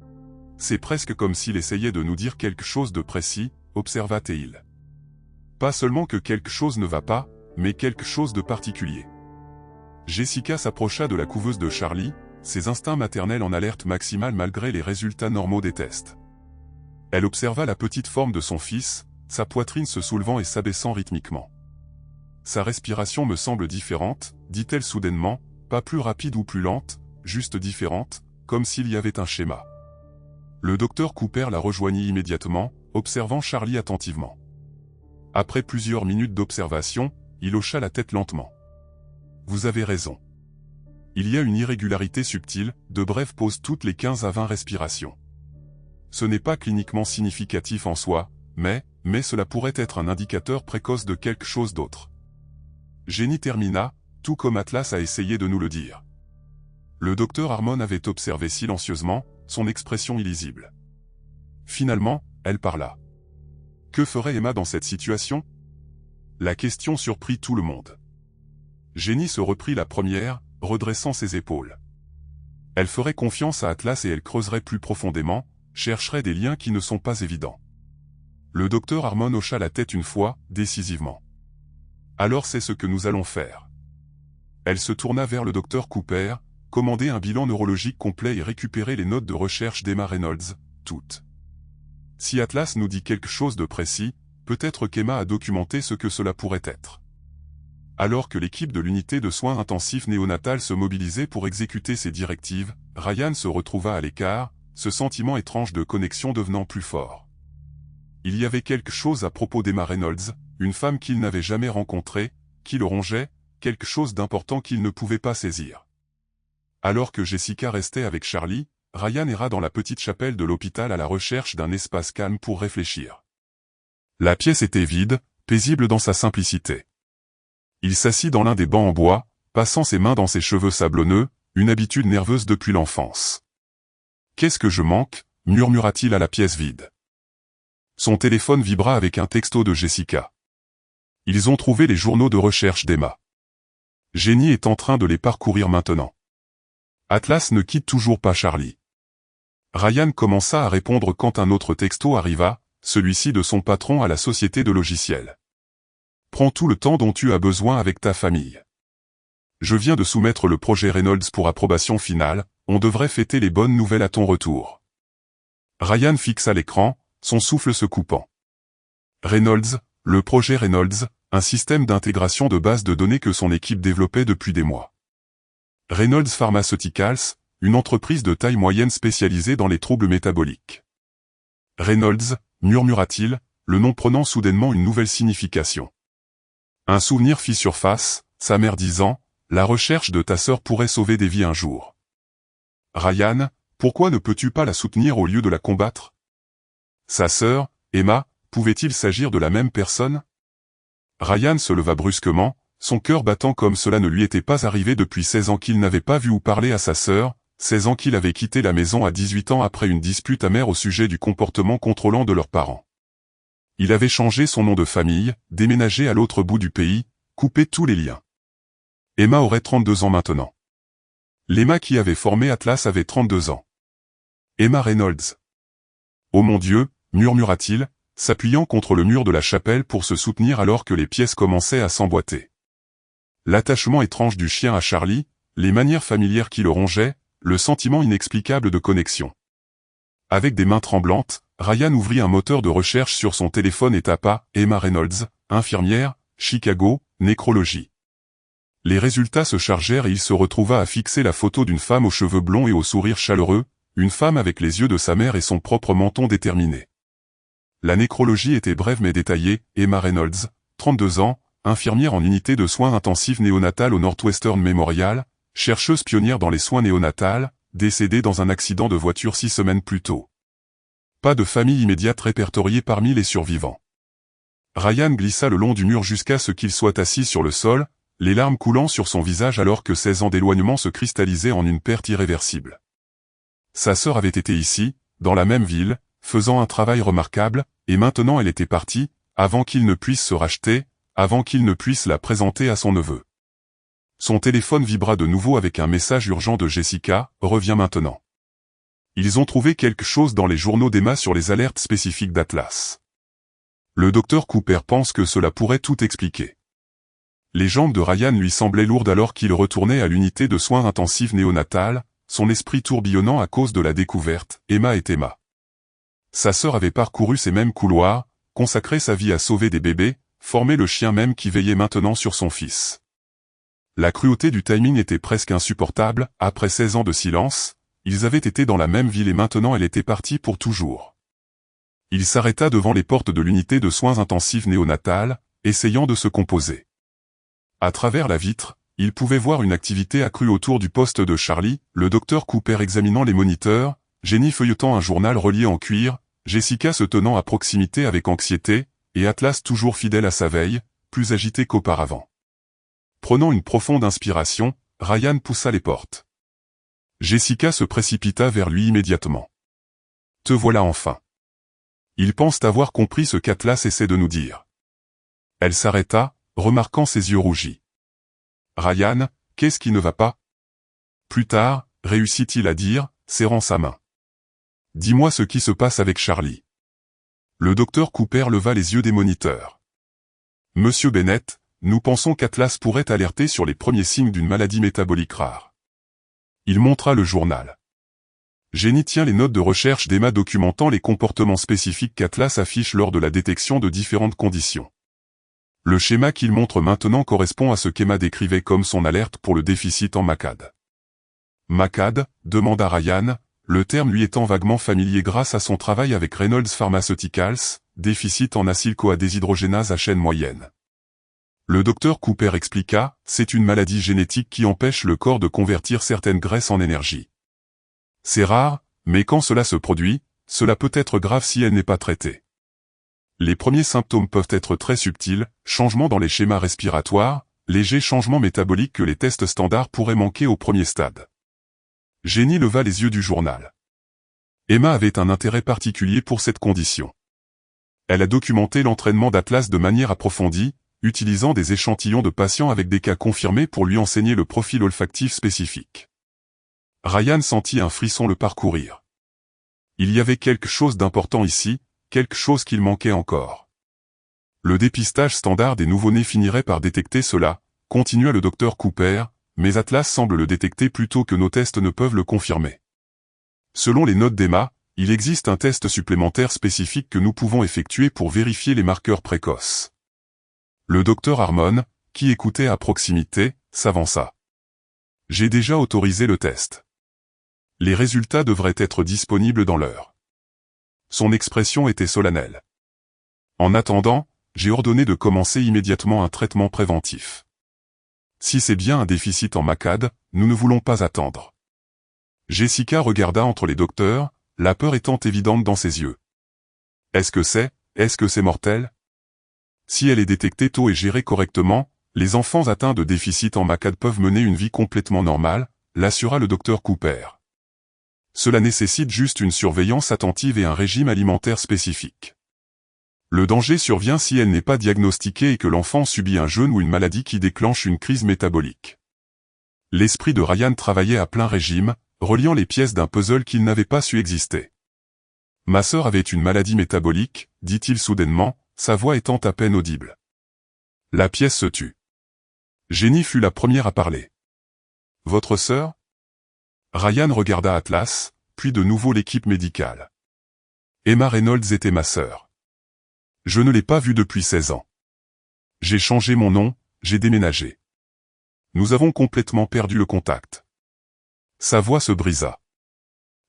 « C'est presque comme s'il essayait de nous dire quelque chose de précis, » observa-t-il. « Pas seulement que quelque chose ne va pas, mais quelque chose de particulier. » Jessica s'approcha de la couveuse de Charlie, ses instincts maternels en alerte maximale malgré les résultats normaux des tests. Elle observa la petite forme de son fils, sa poitrine se soulevant et s'abaissant rythmiquement. « Sa respiration me semble différente, » dit-elle soudainement, pas plus rapide ou plus lente, juste différente, comme s'il y avait un schéma. Le docteur Cooper la rejoignit immédiatement, observant Charlie attentivement. Après plusieurs minutes d'observation, il hocha la tête lentement. « Vous avez raison. Il y a une irrégularité subtile, de brèves pauses toutes les 15 à 20 respirations. Ce n'est pas cliniquement significatif en soi, mais cela pourrait être un indicateur précoce de quelque chose d'autre. » Jenny termina, tout comme Atlas a essayé de nous le dire. Le docteur Harmon avait observé silencieusement, son expression illisible. Finalement, elle parla. « Que ferait Emma dans cette situation ?» La question surprit tout le monde. Jenny se reprit la première, redressant ses épaules. Elle ferait confiance à Atlas et elle creuserait plus profondément, chercherait des liens qui ne sont pas évidents. Le docteur Harmon hocha la tête une fois, décisivement. « Alors c'est ce que nous allons faire. » Elle se tourna vers le docteur Cooper, commander un bilan neurologique complet et récupérer les notes de recherche d'Emma Reynolds, toutes. Si Atlas nous dit quelque chose de précis, peut-être qu'Emma a documenté ce que cela pourrait être. Alors que l'équipe de l'unité de soins intensifs néonatales se mobilisait pour exécuter ces directives, Ryan se retrouva à l'écart, ce sentiment étrange de connexion devenant plus fort. Il y avait quelque chose à propos d'Emma Reynolds, une femme qu'il n'avait jamais rencontrée, qui le rongeait, quelque chose d'important qu'il ne pouvait pas saisir. Alors que Jessica restait avec Charlie, Ryan erra dans la petite chapelle de l'hôpital à la recherche d'un espace calme pour réfléchir. La pièce était vide, paisible dans sa simplicité. Il s'assit dans l'un des bancs en bois, passant ses mains dans ses cheveux sablonneux, une habitude nerveuse depuis l'enfance. « Qu'est-ce que je manque ?» murmura-t-il à la pièce vide. Son téléphone vibra avec un texto de Jessica. Ils ont trouvé les journaux de recherche d'Emma. Jenny est en train de les parcourir maintenant. Atlas ne quitte toujours pas Charlie. Ryan commença à répondre quand un autre texto arriva, celui-ci de son patron à la société de logiciels. Prends tout le temps dont tu as besoin avec ta famille. Je viens de soumettre le projet Reynolds pour approbation finale, on devrait fêter les bonnes nouvelles à ton retour. Ryan fixa l'écran, son souffle se coupant. Reynolds, le projet Reynolds, un système d'intégration de base de données que son équipe développait depuis des mois. Reynolds Pharmaceuticals, une entreprise de taille moyenne spécialisée dans les troubles métaboliques. Reynolds, murmura-t-il, le nom prenant soudainement une nouvelle signification. Un souvenir fit surface, sa mère disant, « La recherche de ta sœur pourrait sauver des vies un jour. » Ryan, pourquoi ne peux-tu pas la soutenir au lieu de la combattre? Sa sœur, Emma, pouvait-il s'agir de la même personne? Ryan se leva brusquement, son cœur battant comme cela ne lui était pas arrivé depuis 16 ans qu'il n'avait pas vu ou parlé à sa sœur, 16 ans qu'il avait quitté la maison à 18 ans après une dispute amère au sujet du comportement contrôlant de leurs parents. Il avait changé son nom de famille, déménagé à l'autre bout du pays, coupé tous les liens. Emma aurait 32 ans maintenant. L'Emma qui avait formé Atlas avait 32 ans. Emma Reynolds. Oh mon Dieu, murmura-t-il, s'appuyant contre le mur de la chapelle pour se soutenir alors que les pièces commençaient à s'emboîter. L'attachement étrange du chien à Charlie, les manières familières qui le rongeaient, le sentiment inexplicable de connexion. Avec des mains tremblantes, Ryan ouvrit un moteur de recherche sur son téléphone et tapa « Emma Reynolds, infirmière, Chicago, nécrologie ». Les résultats se chargèrent et il se retrouva à fixer la photo d'une femme aux cheveux blonds et au sourire chaleureux, une femme avec les yeux de sa mère et son propre menton déterminé. La nécrologie était brève mais détaillée, Emma Reynolds, 32 ans, infirmière en unité de soins intensifs néonatales au Northwestern Memorial, chercheuse pionnière dans les soins néonatals, décédée dans un accident de voiture 6 semaines plus tôt. Pas de famille immédiate répertoriée parmi les survivants. Ryan glissa le long du mur jusqu'à ce qu'il soit assis sur le sol, les larmes coulant sur son visage alors que 16 ans d'éloignement se cristallisaient en une perte irréversible. Sa sœur avait été ici, dans la même ville, faisant un travail remarquable, et maintenant elle était partie, avant qu'il ne puisse se racheter, avant qu'il ne puisse la présenter à son neveu. Son téléphone vibra de nouveau avec un message urgent de Jessica, « Reviens maintenant. » Ils ont trouvé quelque chose dans les journaux d'Emma sur les alertes spécifiques d'Atlas. Le docteur Cooper pense que cela pourrait tout expliquer. Les jambes de Ryan lui semblaient lourdes alors qu'il retournait à l'unité de soins intensifs néonatales, son esprit tourbillonnant à cause de la découverte, Emma et Emma. Sa sœur avait parcouru ces mêmes couloirs, consacré sa vie à sauver des bébés, formé le chien même qui veillait maintenant sur son fils. La cruauté du timing était presque insupportable, après 16 ans de silence, ils avaient été dans la même ville et maintenant elle était partie pour toujours. Il s'arrêta devant les portes de l'unité de soins intensifs néonatales, essayant de se composer. À travers la vitre, il pouvait voir une activité accrue autour du poste de Charlie, le docteur Cooper examinant les moniteurs, Jenny feuilletant un journal relié en cuir, Jessica se tenant à proximité avec anxiété, et Atlas toujours fidèle à sa veille, plus agité qu'auparavant. Prenant une profonde inspiration, Ryan poussa les portes. Jessica se précipita vers lui immédiatement. « Te voilà enfin. Ils pensent avoir compris ce qu'Atlas essaie de nous dire. » Elle s'arrêta, remarquant ses yeux rougis. « Ryan, qu'est-ce qui ne va pas ?» Plus tard, réussit-il à dire, serrant sa main. « Dis-moi ce qui se passe avec Charlie. » Le docteur Cooper leva les yeux des moniteurs. « Monsieur Bennett, nous pensons qu'Atlas pourrait alerter sur les premiers signes d'une maladie métabolique rare. » Il montra le journal. Jenny tient les notes de recherche d'Emma documentant les comportements spécifiques qu'Atlas affiche lors de la détection de différentes conditions. Le schéma qu'il montre maintenant correspond à ce qu'Emma décrivait comme son alerte pour le déficit en MACAD. MACAD, demanda Ryan, le terme lui étant vaguement familier grâce à son travail avec Reynolds Pharmaceuticals, déficit en acyle-CoA-déshydrogénase à chaîne moyenne. Le docteur Cooper expliqua, c'est une maladie génétique qui empêche le corps de convertir certaines graisses en énergie. C'est rare, mais quand cela se produit, cela peut être grave si elle n'est pas traitée. Les premiers symptômes peuvent être très subtils, changements dans les schémas respiratoires, légers changements métaboliques que les tests standards pourraient manquer au premier stade. Jenny leva les yeux du journal. Emma avait un intérêt particulier pour cette condition. Elle a documenté l'entraînement d'Atlas de manière approfondie, utilisant des échantillons de patients avec des cas confirmés pour lui enseigner le profil olfactif spécifique. Ryan sentit un frisson le parcourir. Il y avait quelque chose d'important ici, quelque chose qu'il manquait encore. Le dépistage standard des nouveau-nés finirait par détecter cela, continua le docteur Cooper, mais Atlas semble le détecter plus tôt que nos tests ne peuvent le confirmer. Selon les notes d'Emma, il existe un test supplémentaire spécifique que nous pouvons effectuer pour vérifier les marqueurs précoces. Le docteur Harmon, qui écoutait à proximité, s'avança. J'ai déjà autorisé le test. Les résultats devraient être disponibles dans l'heure. Son expression était solennelle. En attendant, j'ai ordonné de commencer immédiatement un traitement préventif. Si c'est bien un déficit en MACAD, nous ne voulons pas attendre. Jessica regarda entre les docteurs, la peur étant évidente dans ses yeux. Est-ce que c'est mortel? Si elle est détectée tôt et gérée correctement, les enfants atteints de déficit en MACAD peuvent mener une vie complètement normale, l'assura le docteur Cooper. Cela nécessite juste une surveillance attentive et un régime alimentaire spécifique. Le danger survient si elle n'est pas diagnostiquée et que l'enfant subit un jeûne ou une maladie qui déclenche une crise métabolique. L'esprit de Ryan travaillait à plein régime, reliant les pièces d'un puzzle qu'il n'avait pas su exister. Ma sœur avait une maladie métabolique, dit-il soudainement, sa voix étant à peine audible. La pièce se tut. Jenny fut la première à parler. Votre sœur? Ryan regarda Atlas, puis de nouveau l'équipe médicale. Emma Reynolds était ma sœur. Je ne l'ai pas vue depuis 16 ans. J'ai changé mon nom, j'ai déménagé. Nous avons complètement perdu le contact. Sa voix se brisa.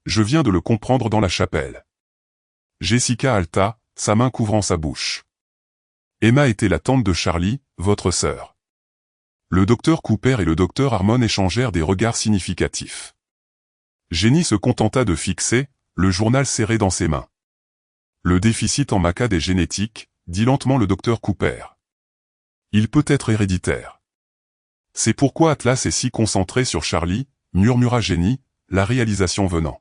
Je viens de le comprendre dans la chapelle. Jessica halta, sa main couvrant sa bouche. Emma était la tante de Charlie, votre sœur. Le docteur Cooper et le docteur Harmon échangèrent des regards significatifs. Jenny se contenta de fixer, le journal serré dans ses mains. Le déficit en MACAD est génétique, dit lentement le docteur Cooper. Il peut être héréditaire. C'est pourquoi Atlas est si concentré sur Charlie, murmura Jenny, la réalisation venant.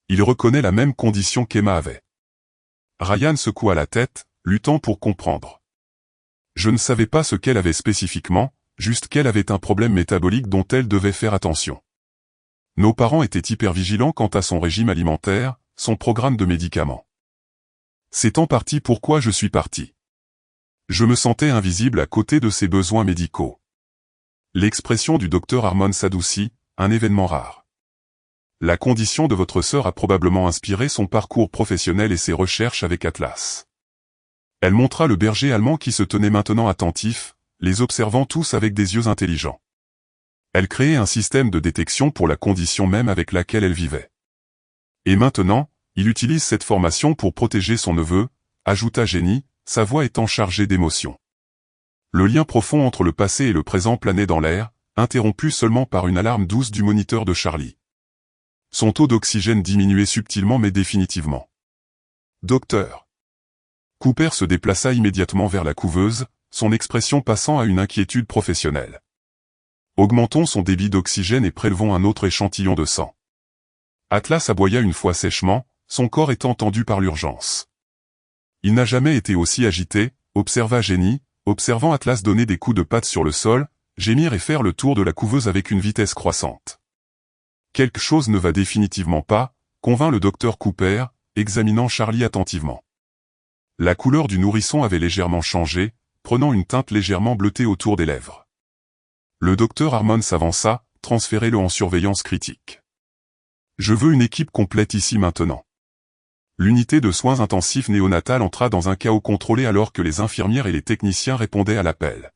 Il reconnaît la même condition qu'Emma avait. Ryan secoua la tête, luttant pour comprendre. Je ne savais pas ce qu'elle avait spécifiquement, juste qu'elle avait un problème métabolique dont elle devait faire attention. Nos parents étaient hyper vigilants quant à son régime alimentaire, son programme de médicaments. C'est en partie pourquoi je suis parti. Je me sentais invisible à côté de ses besoins médicaux. L'expression du docteur Harmon s'adoucit, un événement rare. La condition de votre sœur a probablement inspiré son parcours professionnel et ses recherches avec Atlas. Elle montra le berger allemand qui se tenait maintenant attentif, les observant tous avec des yeux intelligents. Elle créait un système de détection pour la condition même avec laquelle elle vivait. Et maintenant, il utilise cette formation pour protéger son neveu, ajouta Jenny, sa voix étant chargée d'émotion. Le lien profond entre le passé et le présent planait dans l'air, interrompu seulement par une alarme douce du moniteur de Charlie. Son taux d'oxygène diminuait subtilement mais définitivement. Docteur. Cooper se déplaça immédiatement vers la couveuse, son expression passant à une inquiétude professionnelle. Augmentons son débit d'oxygène et prélevons un autre échantillon de sang. Atlas aboya une fois sèchement, son corps étant tendu par l'urgence. Il n'a jamais été aussi agité, observa Jenny, observant Atlas donner des coups de patte sur le sol, gémir et faire le tour de la couveuse avec une vitesse croissante. Quelque chose ne va définitivement pas, convint le docteur Cooper, examinant Charlie attentivement. La couleur du nourrisson avait légèrement changé, prenant une teinte légèrement bleutée autour des lèvres. Le docteur Harmon s'avança, transférez-le en surveillance critique. Je veux une équipe complète ici maintenant. L'unité de soins intensifs néonatal entra dans un chaos contrôlé alors que les infirmières et les techniciens répondaient à l'appel.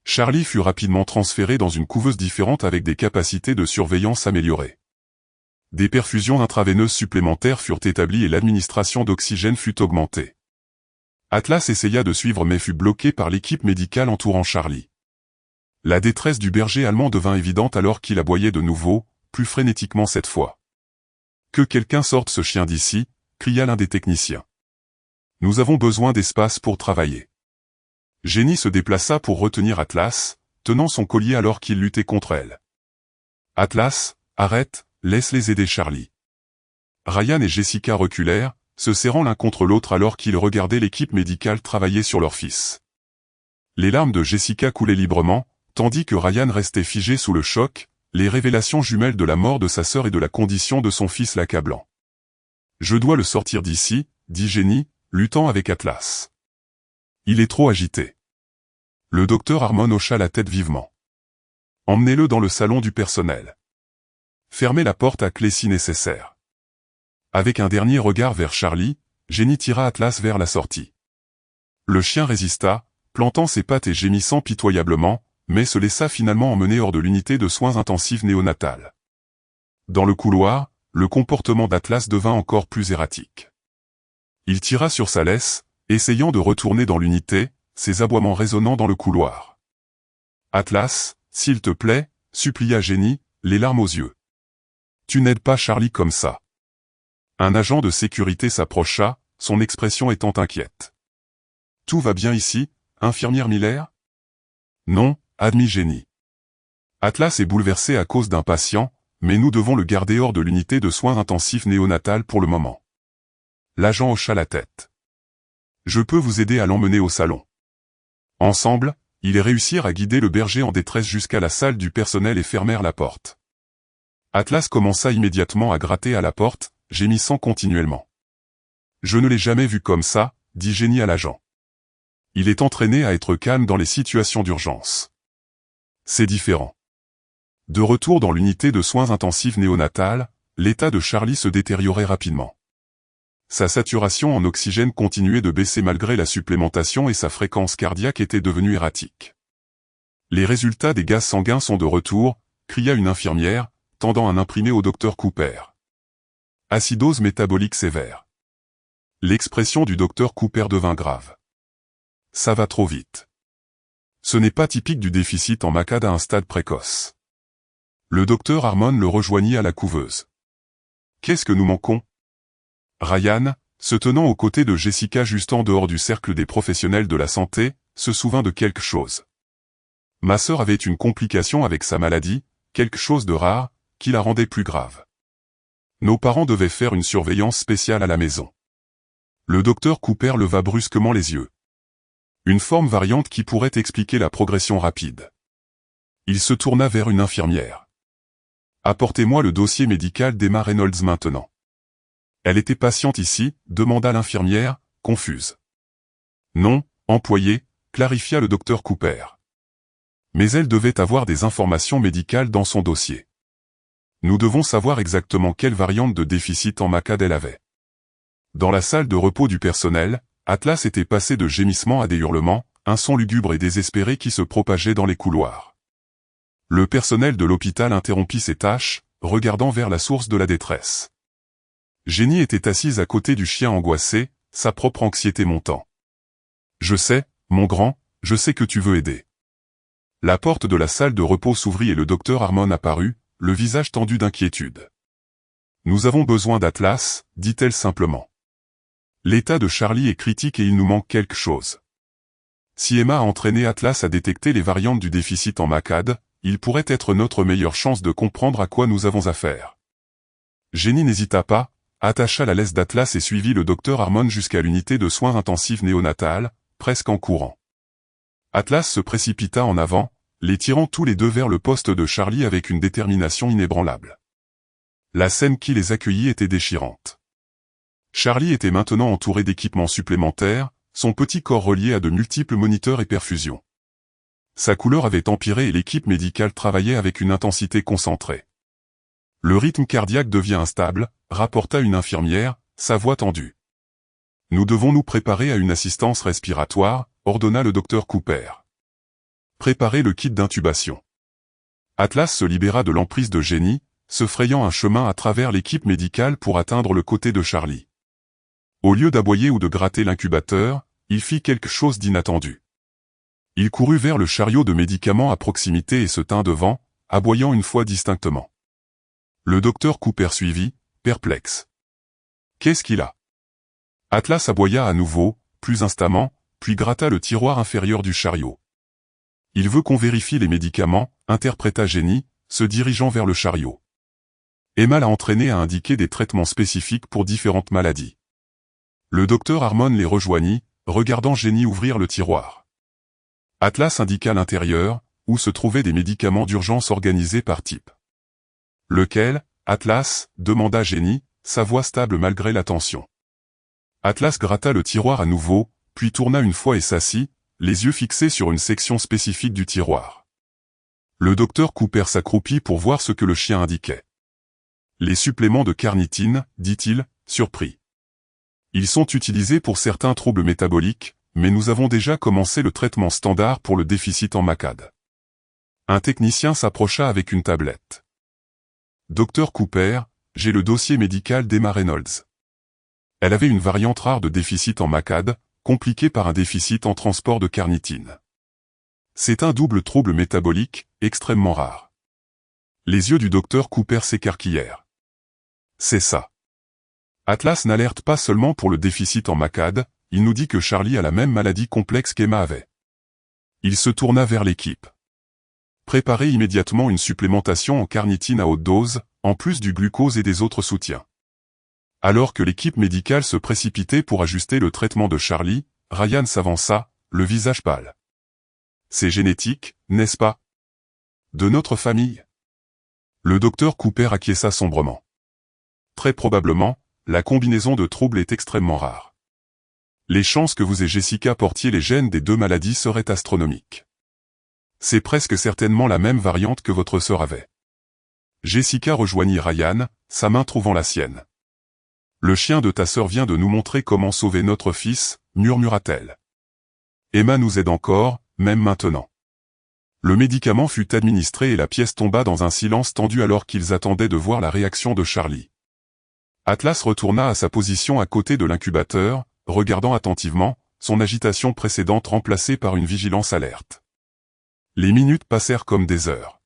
Charlie fut rapidement transféré dans une couveuse différente avec des capacités de surveillance améliorées. Des perfusions intraveineuses supplémentaires furent établies et l'administration d'oxygène fut augmentée. Atlas essaya de suivre mais fut bloqué par l'équipe médicale entourant Charlie. La détresse du berger allemand devint évidente alors qu'il aboyait de nouveau, plus frénétiquement cette fois. « Que quelqu'un sorte ce chien d'ici !» cria l'un des techniciens. « Nous avons besoin d'espace pour travailler. » Jenny se déplaça pour retenir Atlas, tenant son collier alors qu'il luttait contre elle. « Atlas, arrête, laisse-les aider Charlie. » Ryan et Jessica reculèrent, se serrant l'un contre l'autre alors qu'ils regardaient l'équipe médicale travailler sur leur fils. Les larmes de Jessica coulaient librement, tandis que Ryan restait figé sous le choc, les révélations jumelles de la mort de sa sœur et de la condition de son fils l'accablant. « Je dois le sortir d'ici, » dit Jenny, luttant avec Atlas. Il est trop agité. Le docteur Harmon hocha la tête vivement. Emmenez-le dans le salon du personnel. Fermez la porte à clé si nécessaire. Avec un dernier regard vers Charlie, Jenny tira Atlas vers la sortie. Le chien résista, plantant ses pattes et gémissant pitoyablement, mais se laissa finalement emmener hors de l'unité de soins intensifs néonatales. Dans le couloir, le comportement d'Atlas devint encore plus erratique. Il tira sur sa laisse, essayant de retourner dans l'unité, ses aboiements résonnant dans le couloir. « Atlas, s'il te plaît, supplia Jenny, les larmes aux yeux. Tu n'aides pas Charlie comme ça. » Un agent de sécurité s'approcha, son expression étant inquiète. « Tout va bien ici, infirmière Miller ?» « Non, » admit Jenny. « Atlas est bouleversé à cause d'un patient, mais nous devons le garder hors de l'unité de soins intensifs néonatales pour le moment. » L'agent hocha la tête. « Je peux vous aider à l'emmener au salon. » Ensemble, ils réussirent à guider le berger en détresse jusqu'à la salle du personnel et fermèrent la porte. Atlas commença immédiatement à gratter à la porte, gémissant continuellement. « Je ne l'ai jamais vu comme ça, » dit Jenny à l'agent. « Il est entraîné à être calme dans les situations d'urgence. » C'est différent. De retour dans l'unité de soins intensifs néonatales, l'état de Charlie se détériorait rapidement. Sa saturation en oxygène continuait de baisser malgré la supplémentation et sa fréquence cardiaque était devenue erratique. « Les résultats des gaz sanguins sont de retour », cria une infirmière, tendant un imprimé au docteur Cooper. « Acidose métabolique sévère. » L'expression du docteur Cooper devint grave. « Ça va trop vite. Ce n'est pas typique du déficit en MACAD à un stade précoce. » Le docteur Harmon le rejoignit à la couveuse. « Qu'est-ce que nous manquons ?» Ryan, se tenant aux côtés de Jessica juste en dehors du cercle des professionnels de la santé, se souvint de quelque chose. « Ma sœur avait une complication avec sa maladie, quelque chose de rare, qui la rendait plus grave. Nos parents devaient faire une surveillance spéciale à la maison. » Le docteur Cooper leva brusquement les yeux. Une forme variante qui pourrait expliquer la progression rapide. Il se tourna vers une infirmière. « Apportez-moi le dossier médical d'Emma Reynolds maintenant. » « Elle était patiente ici ?» demanda l'infirmière, confuse. « Non, employée » clarifia le docteur Cooper. Mais elle devait avoir des informations médicales dans son dossier. Nous devons savoir exactement quelle variante de déficit en MACAD elle avait. Dans la salle de repos du personnel, Atlas était passé de gémissements à des hurlements, un son lugubre et désespéré qui se propageait dans les couloirs. Le personnel de l'hôpital interrompit ses tâches, regardant vers la source de la détresse. Jenny était assise à côté du chien angoissé, sa propre anxiété montant. « Je sais, mon grand, je sais que tu veux aider. » La porte de la salle de repos s'ouvrit et le docteur Harmon apparut, le visage tendu d'inquiétude. « Nous avons besoin d'Atlas, » dit-elle simplement. « L'état de Charlie est critique et il nous manque quelque chose. Si Emma a entraîné Atlas à détecter les variantes du déficit en MACAD, il pourrait être notre meilleure chance de comprendre à quoi nous avons affaire. » Jenny n'hésita pas, attacha la laisse d'Atlas et suivit le docteur Harmon jusqu'à l'unité de soins intensifs néonatales, presque en courant. Atlas se précipita en avant, les tirant tous les deux vers le poste de Charlie avec une détermination inébranlable. La scène qui les accueillit était déchirante. Charlie était maintenant entouré d'équipements supplémentaires, son petit corps relié à de multiples moniteurs et perfusions. Sa couleur avait empiré et l'équipe médicale travaillait avec une intensité concentrée. « Le rythme cardiaque devient instable », rapporta une infirmière, sa voix tendue. « Nous devons nous préparer à une assistance respiratoire », ordonna le docteur Cooper. « Préparez le kit d'intubation. » Atlas se libéra de l'emprise de Jenny, se frayant un chemin à travers l'équipe médicale pour atteindre le côté de Charlie. Au lieu d'aboyer ou de gratter l'incubateur, il fit quelque chose d'inattendu. Il courut vers le chariot de médicaments à proximité et se tint devant, aboyant une fois distinctement. Le docteur Cooper suivit, perplexe. « Qu'est-ce qu'il a ?» Atlas aboya à nouveau, plus instamment, puis gratta le tiroir inférieur du chariot. « Il veut qu'on vérifie les médicaments », interpréta Jenny, se dirigeant vers le chariot. Emma l'a entraîné à indiquer des traitements spécifiques pour différentes maladies. Le docteur Harmon les rejoignit, regardant Jenny ouvrir le tiroir. Atlas indiqua l'intérieur, où se trouvaient des médicaments d'urgence organisés par type. « Lequel, Atlas ?» demanda Jenny, sa voix stable malgré la tension. Atlas gratta le tiroir à nouveau, puis tourna une fois et s'assit, les yeux fixés sur une section spécifique du tiroir. Le docteur Cooper s'accroupit pour voir ce que le chien indiquait. « Les suppléments de carnitine, dit-il, surpris. Ils sont utilisés pour certains troubles métaboliques, mais nous avons déjà commencé le traitement standard pour le déficit en MACAD. » Un technicien s'approcha avec une tablette. « Docteur Cooper, j'ai le dossier médical d'Emma Reynolds. Elle avait une variante rare de déficit en MACAD, compliquée par un déficit en transport de carnitine. C'est un double trouble métabolique, extrêmement rare. » Les yeux du docteur Cooper s'écarquillèrent. « C'est ça. Atlas n'alerte pas seulement pour le déficit en MACAD, il nous dit que Charlie a la même maladie complexe qu'Emma avait. » Il se tourna vers l'équipe. « Préparez immédiatement une supplémentation en carnitine à haute dose, en plus du glucose et des autres soutiens. » Alors que l'équipe médicale se précipitait pour ajuster le traitement de Charlie, Ryan s'avança, le visage pâle. « C'est génétique, n'est-ce pas? De notre famille ?» Le docteur Cooper acquiesça sombrement. « Très probablement, la combinaison de troubles est extrêmement rare. Les chances que vous et Jessica portiez les gènes des deux maladies seraient astronomiques. C'est presque certainement la même variante que votre sœur avait. » Jessica rejoignit Ryan, sa main trouvant la sienne. « Le chien de ta sœur vient de nous montrer comment sauver notre fils, murmura-t-elle. Emma nous aide encore, même maintenant. » Le médicament fut administré et la pièce tomba dans un silence tendu alors qu'ils attendaient de voir la réaction de Charlie. Atlas retourna à sa position à côté de l'incubateur, regardant attentivement, son agitation précédente remplacée par une vigilance alerte. Les minutes passèrent comme des heures.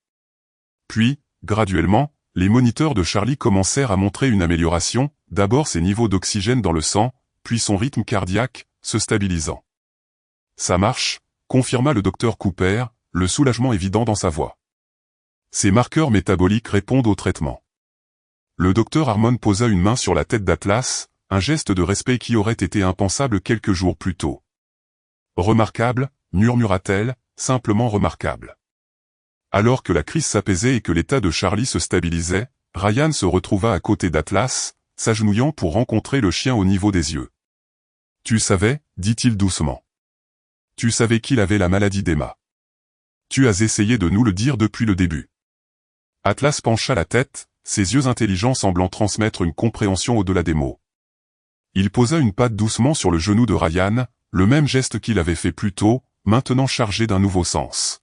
Puis, graduellement, les moniteurs de Charlie commencèrent à montrer une amélioration, d'abord ses niveaux d'oxygène dans le sang, puis son rythme cardiaque, se stabilisant. « Ça marche », confirma le docteur Cooper, le soulagement évident dans sa voix. Ces marqueurs métaboliques répondent au traitement. Le docteur Harmon posa une main sur la tête d'Atlas, un geste de respect qui aurait été impensable quelques jours plus tôt. « Remarquable », murmura-t-elle, simplement remarquable. Alors que la crise s'apaisait et que l'état de Charlie se stabilisait, Ryan se retrouva à côté d'Atlas, s'agenouillant pour rencontrer le chien au niveau des yeux. « Tu savais, dit-il doucement. Tu savais qu'il avait la maladie d'Emma. Tu as essayé de nous le dire depuis le début. » Atlas pencha la tête, ses yeux intelligents semblant transmettre une compréhension au-delà des mots. Il posa une patte doucement sur le genou de Ryan, le même geste qu'il avait fait plus tôt, maintenant chargé d'un nouveau sens.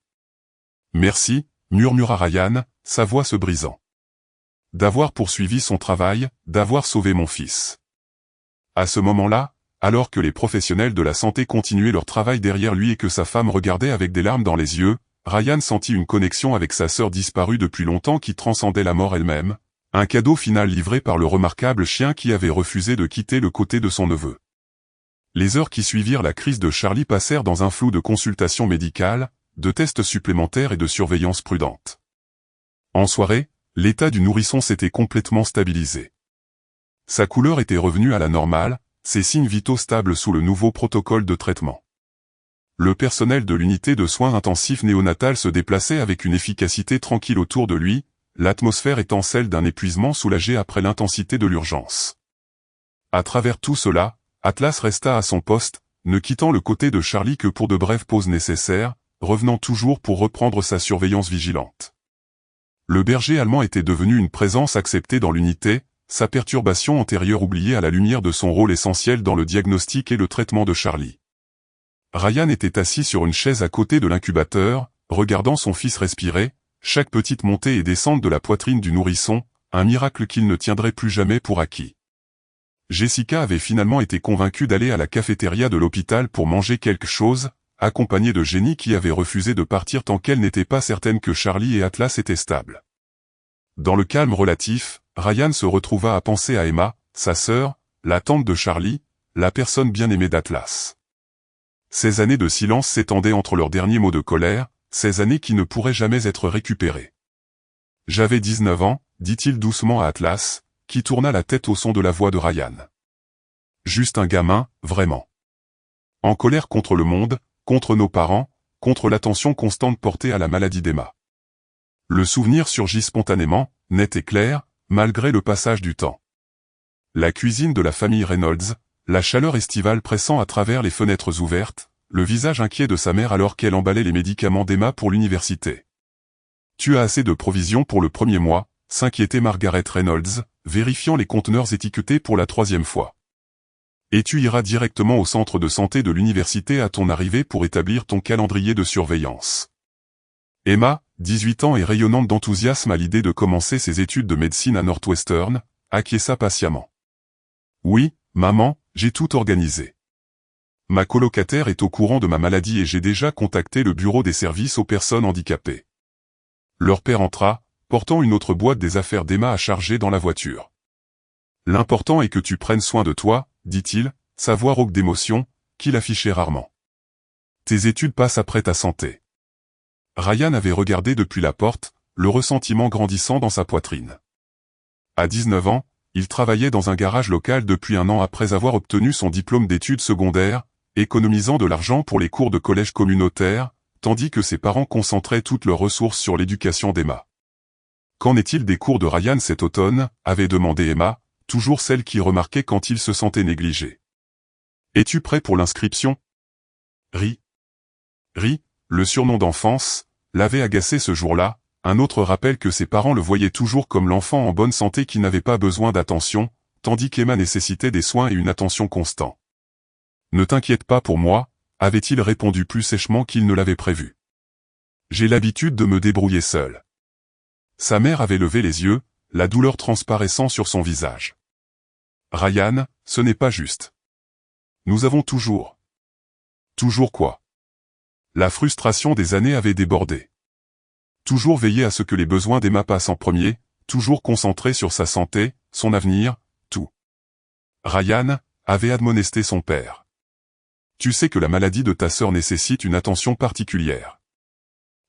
« Merci, » murmura Ryan, sa voix se brisant. « D'avoir poursuivi son travail, d'avoir sauvé mon fils. » À ce moment-là, alors que les professionnels de la santé continuaient leur travail derrière lui et que sa femme regardait avec des larmes dans les yeux, Ryan sentit une connexion avec sa sœur disparue depuis longtemps qui transcendait la mort elle-même, un cadeau final livré par le remarquable chien qui avait refusé de quitter le côté de son neveu. Les heures qui suivirent la crise de Charlie passèrent dans un flou de consultations médicales, de tests supplémentaires et de surveillance prudente. En soirée, l'état du nourrisson s'était complètement stabilisé. Sa couleur était revenue à la normale, ses signes vitaux stables sous le nouveau protocole de traitement. Le personnel de l'unité de soins intensifs néonatales se déplaçait avec une efficacité tranquille autour de lui, l'atmosphère étant celle d'un épuisement soulagé après l'intensité de l'urgence. À travers tout cela, Atlas resta à son poste, ne quittant le côté de Charlie que pour de brèves pauses nécessaires, revenant toujours pour reprendre sa surveillance vigilante. Le berger allemand était devenu une présence acceptée dans l'unité, sa perturbation antérieure oubliée à la lumière de son rôle essentiel dans le diagnostic et le traitement de Charlie. Ryan était assis sur une chaise à côté de l'incubateur, regardant son fils respirer, chaque petite montée et descente de la poitrine du nourrisson, un miracle qu'il ne tiendrait plus jamais pour acquis. Jessica avait finalement été convaincue d'aller à la cafétéria de l'hôpital pour manger quelque chose, accompagnée de Jenny qui avait refusé de partir tant qu'elle n'était pas certaine que Charlie et Atlas étaient stables. Dans le calme relatif, Ryan se retrouva à penser à Emma, sa sœur, la tante de Charlie, la personne bien-aimée d'Atlas. Ces années de silence s'étendaient entre leurs derniers mots de colère, ces années qui ne pourraient jamais être récupérées. « J'avais 19 ans, dit-il doucement à Atlas, qui tourna la tête au son de la voix de Ryan. « Juste un gamin, vraiment. En colère contre le monde, contre nos parents, contre l'attention constante portée à la maladie d'Emma. » Le souvenir surgit spontanément, net et clair, malgré le passage du temps. La cuisine de la famille Reynolds, la chaleur estivale pressant à travers les fenêtres ouvertes, le visage inquiet de sa mère alors qu'elle emballait les médicaments d'Emma pour l'université. « Tu as assez de provisions pour le premier mois ?» s'inquiétait Margaret Reynolds, vérifiant les conteneurs étiquetés pour la 3e fois. « Et tu iras directement au centre de santé de l'université à ton arrivée pour établir ton calendrier de surveillance. » Emma, 18 ans et rayonnante d'enthousiasme à l'idée de commencer ses études de médecine à Northwestern, acquiesça patiemment. « Oui, maman, j'ai tout organisé. Ma colocataire est au courant de ma maladie et j'ai déjà contacté le bureau des services aux personnes handicapées. » Leur père entra, portant une autre boîte des affaires d'Emma à charger dans la voiture. « L'important est que tu prennes soin de toi, » dit-il, sa voix rauque d'émotion, qu'il affichait rarement. « Tes études passent après ta santé. » Ryan avait regardé depuis la porte, le ressentiment grandissant dans sa poitrine. À 19 ans, il travaillait dans un garage local depuis 1 an après avoir obtenu son diplôme d'études secondaires, économisant de l'argent pour les cours de collège communautaire, tandis que ses parents concentraient toutes leurs ressources sur l'éducation d'Emma. « Qu'en est-il des cours de Ryan cet automne ?» avait demandé Emma, toujours celle qui remarquait quand il se sentait négligé. « Es-tu prêt pour l'inscription ?» Ri, le surnom d'enfance, l'avait agacé ce jour-là, un autre rappel que ses parents le voyaient toujours comme l'enfant en bonne santé qui n'avait pas besoin d'attention, tandis qu'Emma nécessitait des soins et une attention constante. « Ne t'inquiète pas pour moi, » avait-il répondu plus sèchement qu'il ne l'avait prévu. « J'ai l'habitude de me débrouiller seul. » Sa mère avait levé les yeux, la douleur transparaissant sur son visage. « Ryan, ce n'est pas juste. Nous avons toujours... » Toujours quoi? La frustration des années avait débordé. Toujours veiller à ce que les besoins d'Emma passent en premier, toujours concentré sur sa santé, son avenir, tout. Ryan avait admonesté son père. « Tu sais que la maladie de ta sœur nécessite une attention particulière. »«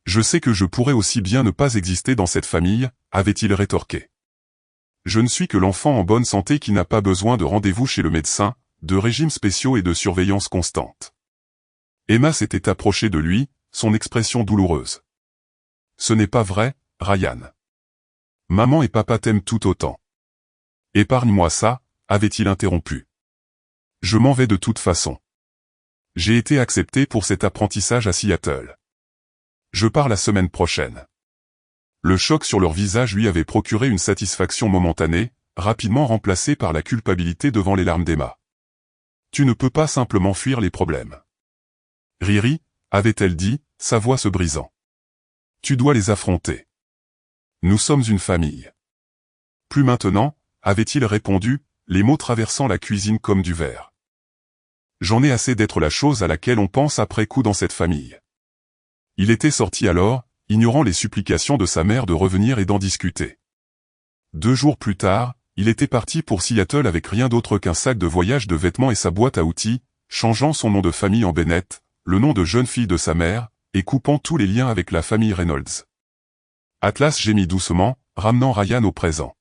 Je sais que je pourrais aussi bien ne pas exister dans cette famille, » avait-il rétorqué. « Je ne suis que l'enfant en bonne santé qui n'a pas besoin de rendez-vous chez le médecin, de régimes spéciaux et de surveillance constante. » Emma s'était approchée de lui, son expression douloureuse. « Ce n'est pas vrai, Ryan. Maman et papa t'aiment tout autant. »« Épargne-moi ça, » avait-il interrompu. « Je m'en vais de toute façon. J'ai été accepté pour cet apprentissage à Seattle. Je pars la semaine prochaine. » Le choc sur leur visage lui avait procuré une satisfaction momentanée, rapidement remplacée par la culpabilité devant les larmes d'Emma. « Tu ne peux pas simplement fuir les problèmes. » Riri, avait-elle dit, sa voix se brisant. « Tu dois les affronter. Nous sommes une famille. »« Plus maintenant, » avait-il répondu, les mots traversant la cuisine comme du verre. « J'en ai assez d'être la chose à laquelle on pense après coup dans cette famille. » Il était sorti alors, ignorant les supplications de sa mère de revenir et d'en discuter. 2 jours plus tard, il était parti pour Seattle avec rien d'autre qu'un sac de voyage de vêtements et sa boîte à outils, changeant son nom de famille en Bennett, le nom de jeune fille de sa mère, et coupant tous les liens avec la famille Reynolds. Atlas gémit doucement, ramenant Ryan au présent.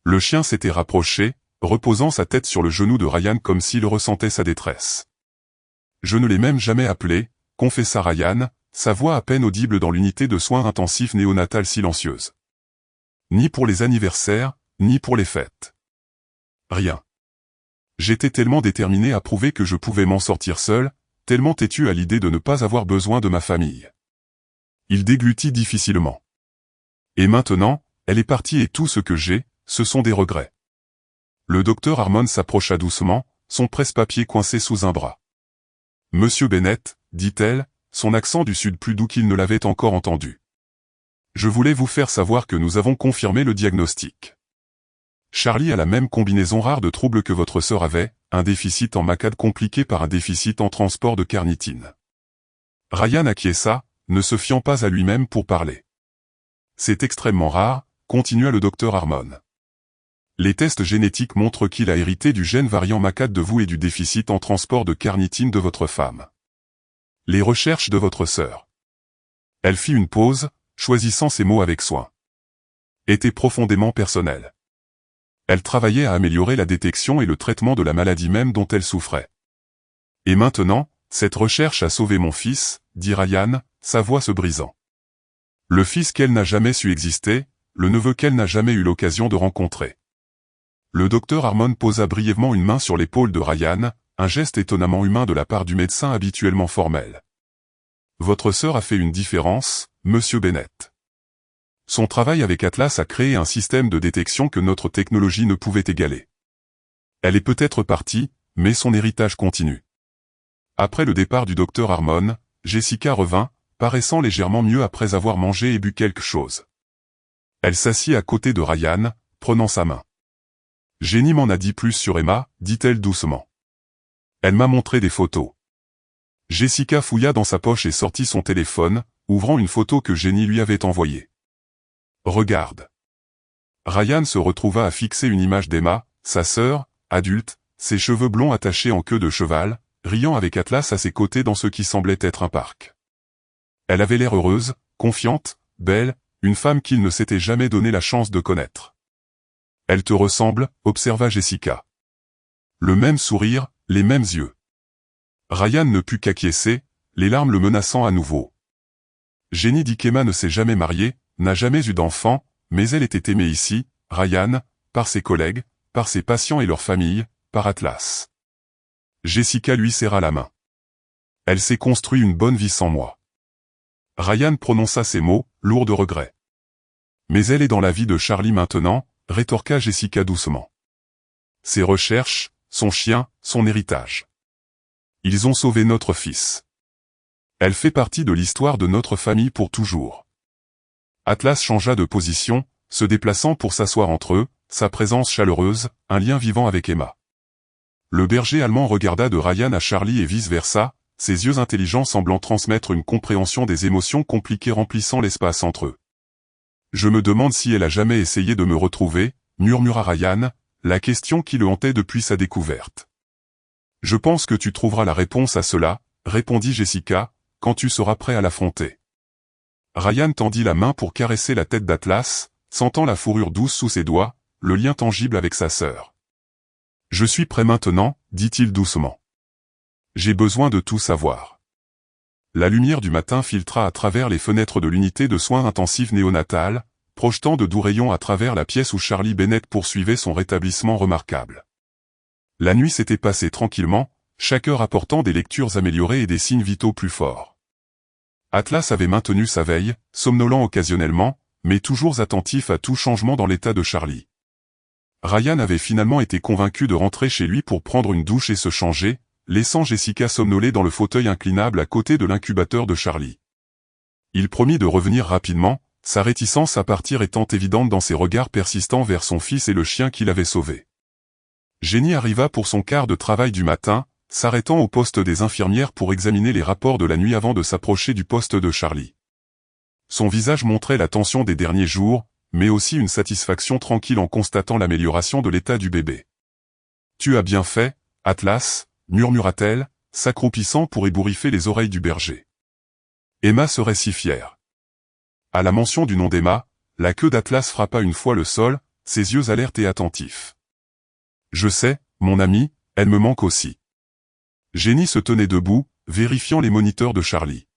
Le chien s'était rapproché, reposant sa tête sur le genou de Ryan comme s'il ressentait sa détresse. « Je ne l'ai même jamais appelé », confessa Ryan, sa voix à peine audible dans l'unité de soins intensifs néonatale silencieuse. « Ni pour les anniversaires, ni pour les fêtes. Rien. J'étais tellement déterminé à prouver que je pouvais m'en sortir seul, tellement têtu à l'idée de ne pas avoir besoin de ma famille. » Il déglutit difficilement. « Et maintenant, elle est partie et tout ce que j'ai, ce sont des regrets. » Le docteur Harmon s'approcha doucement, son presse-papier coincé sous un bras. « Monsieur Bennett, » dit-elle, son accent du sud plus doux qu'il ne l'avait encore entendu. « Je voulais vous faire savoir que nous avons confirmé le diagnostic. Charlie a la même combinaison rare de troubles que votre sœur avait, un déficit en MACAD compliqué par un déficit en transport de carnitine. » Ryan acquiesça, ne se fiant pas à lui-même pour parler. « C'est extrêmement rare, » continua le docteur Harmon. « Les tests génétiques montrent qu'il a hérité du gène variant MACAD de vous et du déficit en transport de carnitine de votre femme. Les recherches de votre sœur. » Elle fit une pause, choisissant ses mots avec soin. « Étaient profondément personnelles. Elle travaillait à améliorer la détection et le traitement de la maladie même dont elle souffrait. Et maintenant, cette recherche a sauvé mon fils, » dit Ryan, sa voix se brisant. « Le fils qu'elle n'a jamais su exister, le neveu qu'elle n'a jamais eu l'occasion de rencontrer. Le docteur Harmon posa brièvement une main sur l'épaule de Ryan, un geste étonnamment humain de la part du médecin habituellement formel. Votre sœur a fait une différence, monsieur Bennett. Son travail avec Atlas a créé un système de détection que notre technologie ne pouvait égaler. Elle est peut-être partie, mais son héritage continue. Après le départ du docteur Harmon, Jessica revint, paraissant légèrement mieux après avoir mangé et bu quelque chose. Elle s'assit à côté de Ryan, prenant sa main. Jenny m'en a dit plus sur Emma, dit-elle doucement. Elle m'a montré des photos. Jessica fouilla dans sa poche et sortit son téléphone, ouvrant une photo que Jenny lui avait envoyée. Regarde. Ryan se retrouva à fixer une image d'Emma, sa sœur, adulte, ses cheveux blonds attachés en queue de cheval, riant avec Atlas à ses côtés dans ce qui semblait être un parc. Elle avait l'air heureuse, confiante, belle, une femme qu'il ne s'était jamais donné la chance de connaître. Elle te ressemble, observa Jessica. Le même sourire, les mêmes yeux. Ryan ne put qu'acquiescer, les larmes le menaçant à nouveau. Jenny dit qu'Emma ne s'est jamais mariée, n'a jamais eu d'enfant, mais elle était aimée ici, Ryan, par ses collègues, par ses patients et leurs familles, par Atlas. Jessica lui serra la main. Elle s'est construit une bonne vie sans moi. Ryan prononça ces mots, lourds de regret. Mais elle est dans la vie de Charlie maintenant, rétorqua Jessica doucement. Ses recherches, son chien, son héritage. Ils ont sauvé notre fils. Elle fait partie de l'histoire de notre famille pour toujours. Atlas changea de position, se déplaçant pour s'asseoir entre eux, sa présence chaleureuse, un lien vivant avec Emma. Le berger allemand regarda de Ryan à Charlie et vice-versa, ses yeux intelligents semblant transmettre une compréhension des émotions compliquées remplissant l'espace entre eux. Je me demande si elle a jamais essayé de me retrouver, murmura Ryan, la question qui le hantait depuis sa découverte. Je pense que tu trouveras la réponse à cela, répondit Jessica, quand tu seras prêt à l'affronter. Ryan tendit la main pour caresser la tête d'Atlas, sentant la fourrure douce sous ses doigts, le lien tangible avec sa sœur. Je suis prêt maintenant, dit-il doucement. J'ai besoin de tout savoir. La lumière du matin filtra à travers les fenêtres de l'unité de soins intensifs néonatales, projetant de doux rayons à travers la pièce où Charlie Bennett poursuivait son rétablissement remarquable. La nuit s'était passée tranquillement, chaque heure apportant des lectures améliorées et des signes vitaux plus forts. Atlas avait maintenu sa veille, somnolent occasionnellement, mais toujours attentif à tout changement dans l'état de Charlie. Ryan avait finalement été convaincu de rentrer chez lui pour prendre une douche et se changer, laissant Jessica somnoler dans le fauteuil inclinable à côté de l'incubateur de Charlie. Il promit de revenir rapidement, sa réticence à partir étant évidente dans ses regards persistants vers son fils et le chien qu'il avait sauvé. Jenny arriva pour son quart de travail du matin, s'arrêtant au poste des infirmières pour examiner les rapports de la nuit avant de s'approcher du poste de Charlie. Son visage montrait la tension des derniers jours, mais aussi une satisfaction tranquille en constatant l'amélioration de l'état du bébé. « Tu as bien fait, Atlas » murmura-t-elle, s'accroupissant pour ébouriffer les oreilles du berger. Emma serait si fière. À la mention du nom d'Emma, la queue d'Atlas frappa une fois le sol, ses yeux alertes et attentifs. « Je sais, mon ami, elle me manque aussi. » Jenny se tenait debout, vérifiant les moniteurs de Charlie.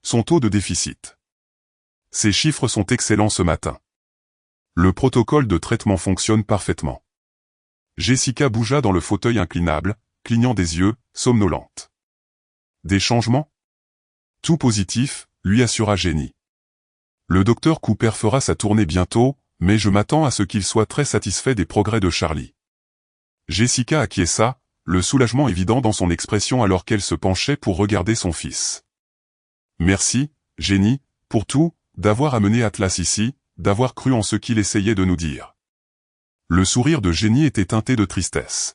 Son taux de déficit. Ces chiffres sont excellents ce matin. Le protocole de traitement fonctionne parfaitement. Jessica bougea dans le fauteuil inclinable, clignant des yeux, somnolente. Des changements? Tout positif, lui assura Jenny. Le docteur Cooper fera sa tournée bientôt, mais je m'attends à ce qu'il soit très satisfait des progrès de Charlie. Jessica acquiesça, le soulagement évident dans son expression alors qu'elle se penchait pour regarder son fils. Merci, Jenny, pour tout, d'avoir amené Atlas ici, d'avoir cru en ce qu'il essayait de nous dire. Le sourire de Jenny était teinté de tristesse.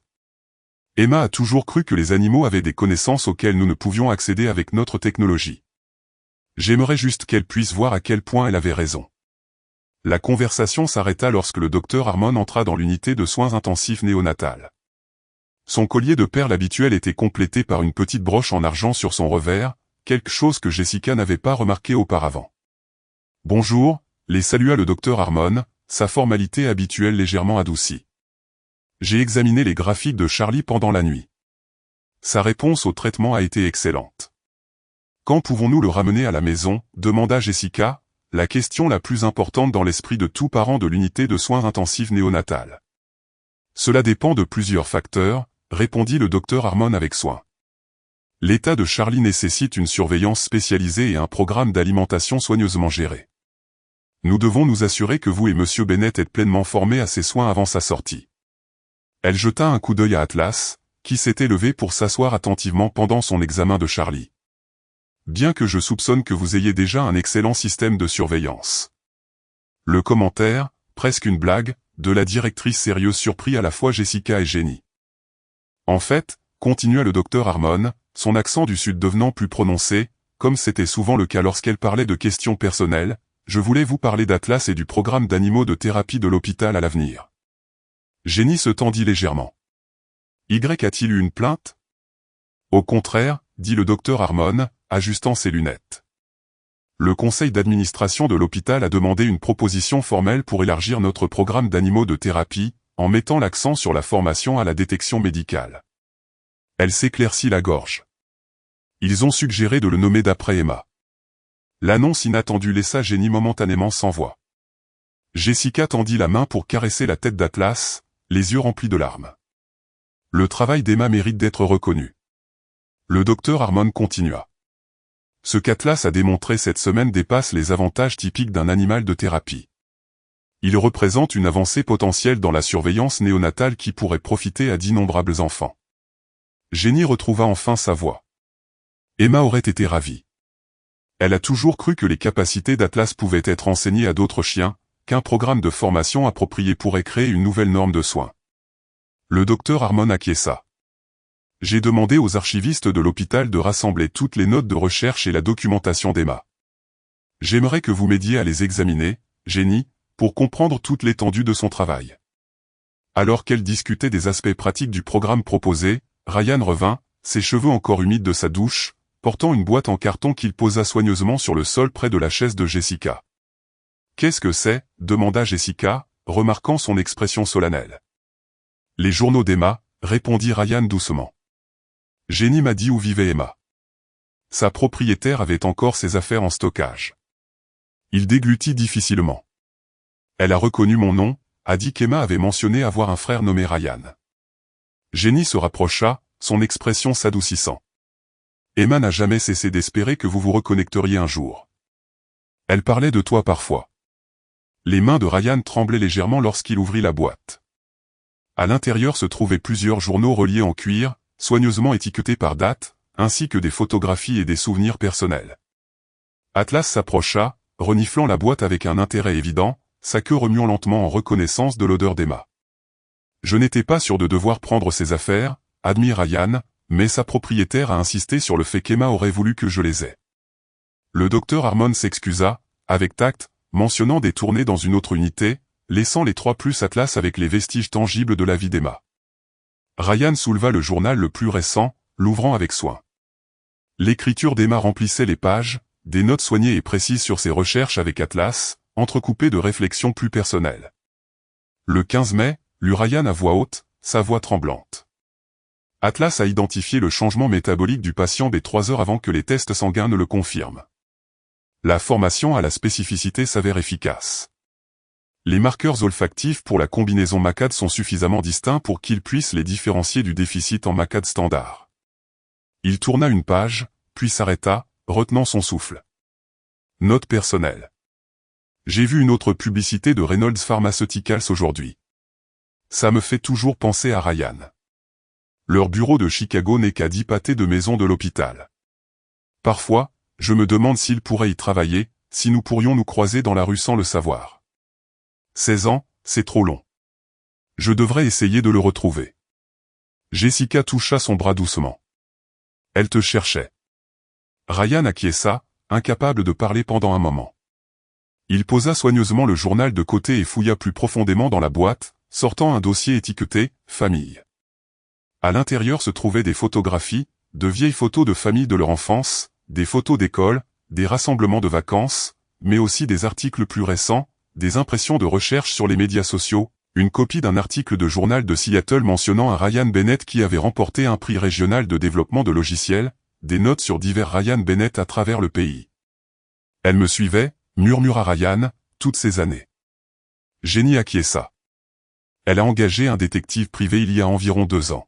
Emma a toujours cru que les animaux avaient des connaissances auxquelles nous ne pouvions accéder avec notre technologie. J'aimerais juste qu'elle puisse voir à quel point elle avait raison. La conversation s'arrêta lorsque le docteur Harmon entra dans l'unité de soins intensifs néonatales. Son collier de perles habituel était complété par une petite broche en argent sur son revers, quelque chose que Jessica n'avait pas remarqué auparavant. « Bonjour », les salua le docteur Harmon, sa formalité habituelle légèrement adoucie. « J'ai examiné les graphiques de Charlie pendant la nuit. Sa réponse au traitement a été excellente. »« Quand pouvons-nous le ramener à la maison ?» demanda Jessica, la question la plus importante dans l'esprit de tout parent de l'unité de soins intensifs néonatales. Cela dépend de plusieurs facteurs, répondit le docteur Harmon avec soin. L'état de Charlie nécessite une surveillance spécialisée et un programme d'alimentation soigneusement géré. Nous devons nous assurer que vous et Monsieur Bennett êtes pleinement formés à ces soins avant sa sortie. Elle jeta un coup d'œil à Atlas, qui s'était levé pour s'asseoir attentivement pendant son examen de Charlie. Bien que je soupçonne que vous ayez déjà un excellent système de surveillance. Le commentaire, presque une blague, de la directrice sérieuse surprit à la fois Jessica et Jenny. En fait, continua le docteur Harmon, son accent du sud devenant plus prononcé, comme c'était souvent le cas lorsqu'elle parlait de questions personnelles, je voulais vous parler d'Atlas et du programme d'animaux de thérapie de l'hôpital à l'avenir. Jenny se tendit légèrement. Y a-t-il eu une plainte? Au contraire, dit le docteur Harmon, ajustant ses lunettes. Le conseil d'administration de l'hôpital a demandé une proposition formelle pour élargir notre programme d'animaux de thérapie, en mettant l'accent sur la formation à la détection médicale. Elle s'éclaircit la gorge. Ils ont suggéré de le nommer d'après Emma. L'annonce inattendue laissa Jenny momentanément sans voix. Jessica tendit la main pour caresser la tête d'Atlas, les yeux remplis de larmes. Le travail d'Emma mérite d'être reconnu. Le docteur Harmon continua. Ce qu'Atlas a démontré cette semaine dépasse les avantages typiques d'un animal de thérapie. Il représente une avancée potentielle dans la surveillance néonatale qui pourrait profiter à d'innombrables enfants. Jenny retrouva enfin sa voix. Emma aurait été ravie. Elle a toujours cru que les capacités d'Atlas pouvaient être enseignées à d'autres chiens, qu'un programme de formation approprié pourrait créer une nouvelle norme de soins. Le docteur Harmon acquiesça. J'ai demandé aux archivistes de l'hôpital de rassembler toutes les notes de recherche et la documentation d'Emma. J'aimerais que vous m'aidiez à les examiner, Jenny, pour comprendre toute l'étendue de son travail. Alors qu'elle discutait des aspects pratiques du programme proposé, Ryan revint, ses cheveux encore humides de sa douche, portant une boîte en carton qu'il posa soigneusement sur le sol près de la chaise de Jessica. « Qu'est-ce que c'est » demanda Jessica, remarquant son expression solennelle. « Les journaux d'Emma » répondit Ryan doucement. Jenny m'a dit où vivait Emma. Sa propriétaire avait encore ses affaires en stockage. Il déglutit difficilement. Elle a reconnu mon nom, a dit qu'Emma avait mentionné avoir un frère nommé Ryan. Jenny se rapprocha, son expression s'adoucissant. Emma n'a jamais cessé d'espérer que vous vous reconnecteriez un jour. Elle parlait de toi parfois. Les mains de Ryan tremblaient légèrement lorsqu'il ouvrit la boîte. À l'intérieur se trouvaient plusieurs journaux reliés en cuir, soigneusement étiquetés par date, ainsi que des photographies et des souvenirs personnels. Atlas s'approcha, reniflant la boîte avec un intérêt évident, sa queue remuant lentement en reconnaissance de l'odeur d'Emma. Je n'étais pas sûr de devoir prendre ses affaires, admit Ryan, mais sa propriétaire a insisté sur le fait qu'Emma aurait voulu que je les aie. Le docteur Harmon s'excusa, avec tact, mentionnant des tournées dans une autre unité, laissant les 3 plus Atlas avec les vestiges tangibles de la vie d'Emma. Ryan souleva le journal le plus récent, l'ouvrant avec soin. L'écriture d'Emma remplissait les pages, des notes soignées et précises sur ses recherches avec Atlas, entrecoupées de réflexions plus personnelles. Le 15 mai, lut Ryan à voix haute, sa voix tremblante. Atlas a identifié le changement métabolique du patient dès 3 heures avant que les tests sanguins ne le confirment. La formation à la spécificité s'avère efficace. Les marqueurs olfactifs pour la combinaison MACAD sont suffisamment distincts pour qu'ils puissent les différencier du déficit en MACAD standard. Il tourna une page, puis s'arrêta, retenant son souffle. Note personnelle. J'ai vu une autre publicité de Reynolds Pharmaceuticals aujourd'hui. Ça me fait toujours penser à Ryan. Leur bureau de Chicago n'est qu'à 10 pâtés de maison de l'hôpital. Parfois, je me demande s'il pourrait y travailler, si nous pourrions nous croiser dans la rue sans le savoir. 16 ans, c'est trop long. Je devrais essayer de le retrouver. Jessica toucha son bras doucement. Elle te cherchait. Ryan acquiesça, incapable de parler pendant un moment. Il posa soigneusement le journal de côté et fouilla plus profondément dans la boîte, sortant un dossier étiqueté « Famille ». À l'intérieur se trouvaient des photographies, de vieilles photos de famille de leur enfance, des photos d'école, des rassemblements de vacances, mais aussi des articles plus récents, des impressions de recherche sur les médias sociaux, une copie d'un article de journal de Seattle mentionnant un Ryan Bennett qui avait remporté un prix régional de développement de logiciels, des notes sur divers Ryan Bennett à travers le pays. Elle me suivait, murmura Ryan, toutes ces années. Jenny acquiesça. Elle a engagé un détective privé il y a environ 2 ans.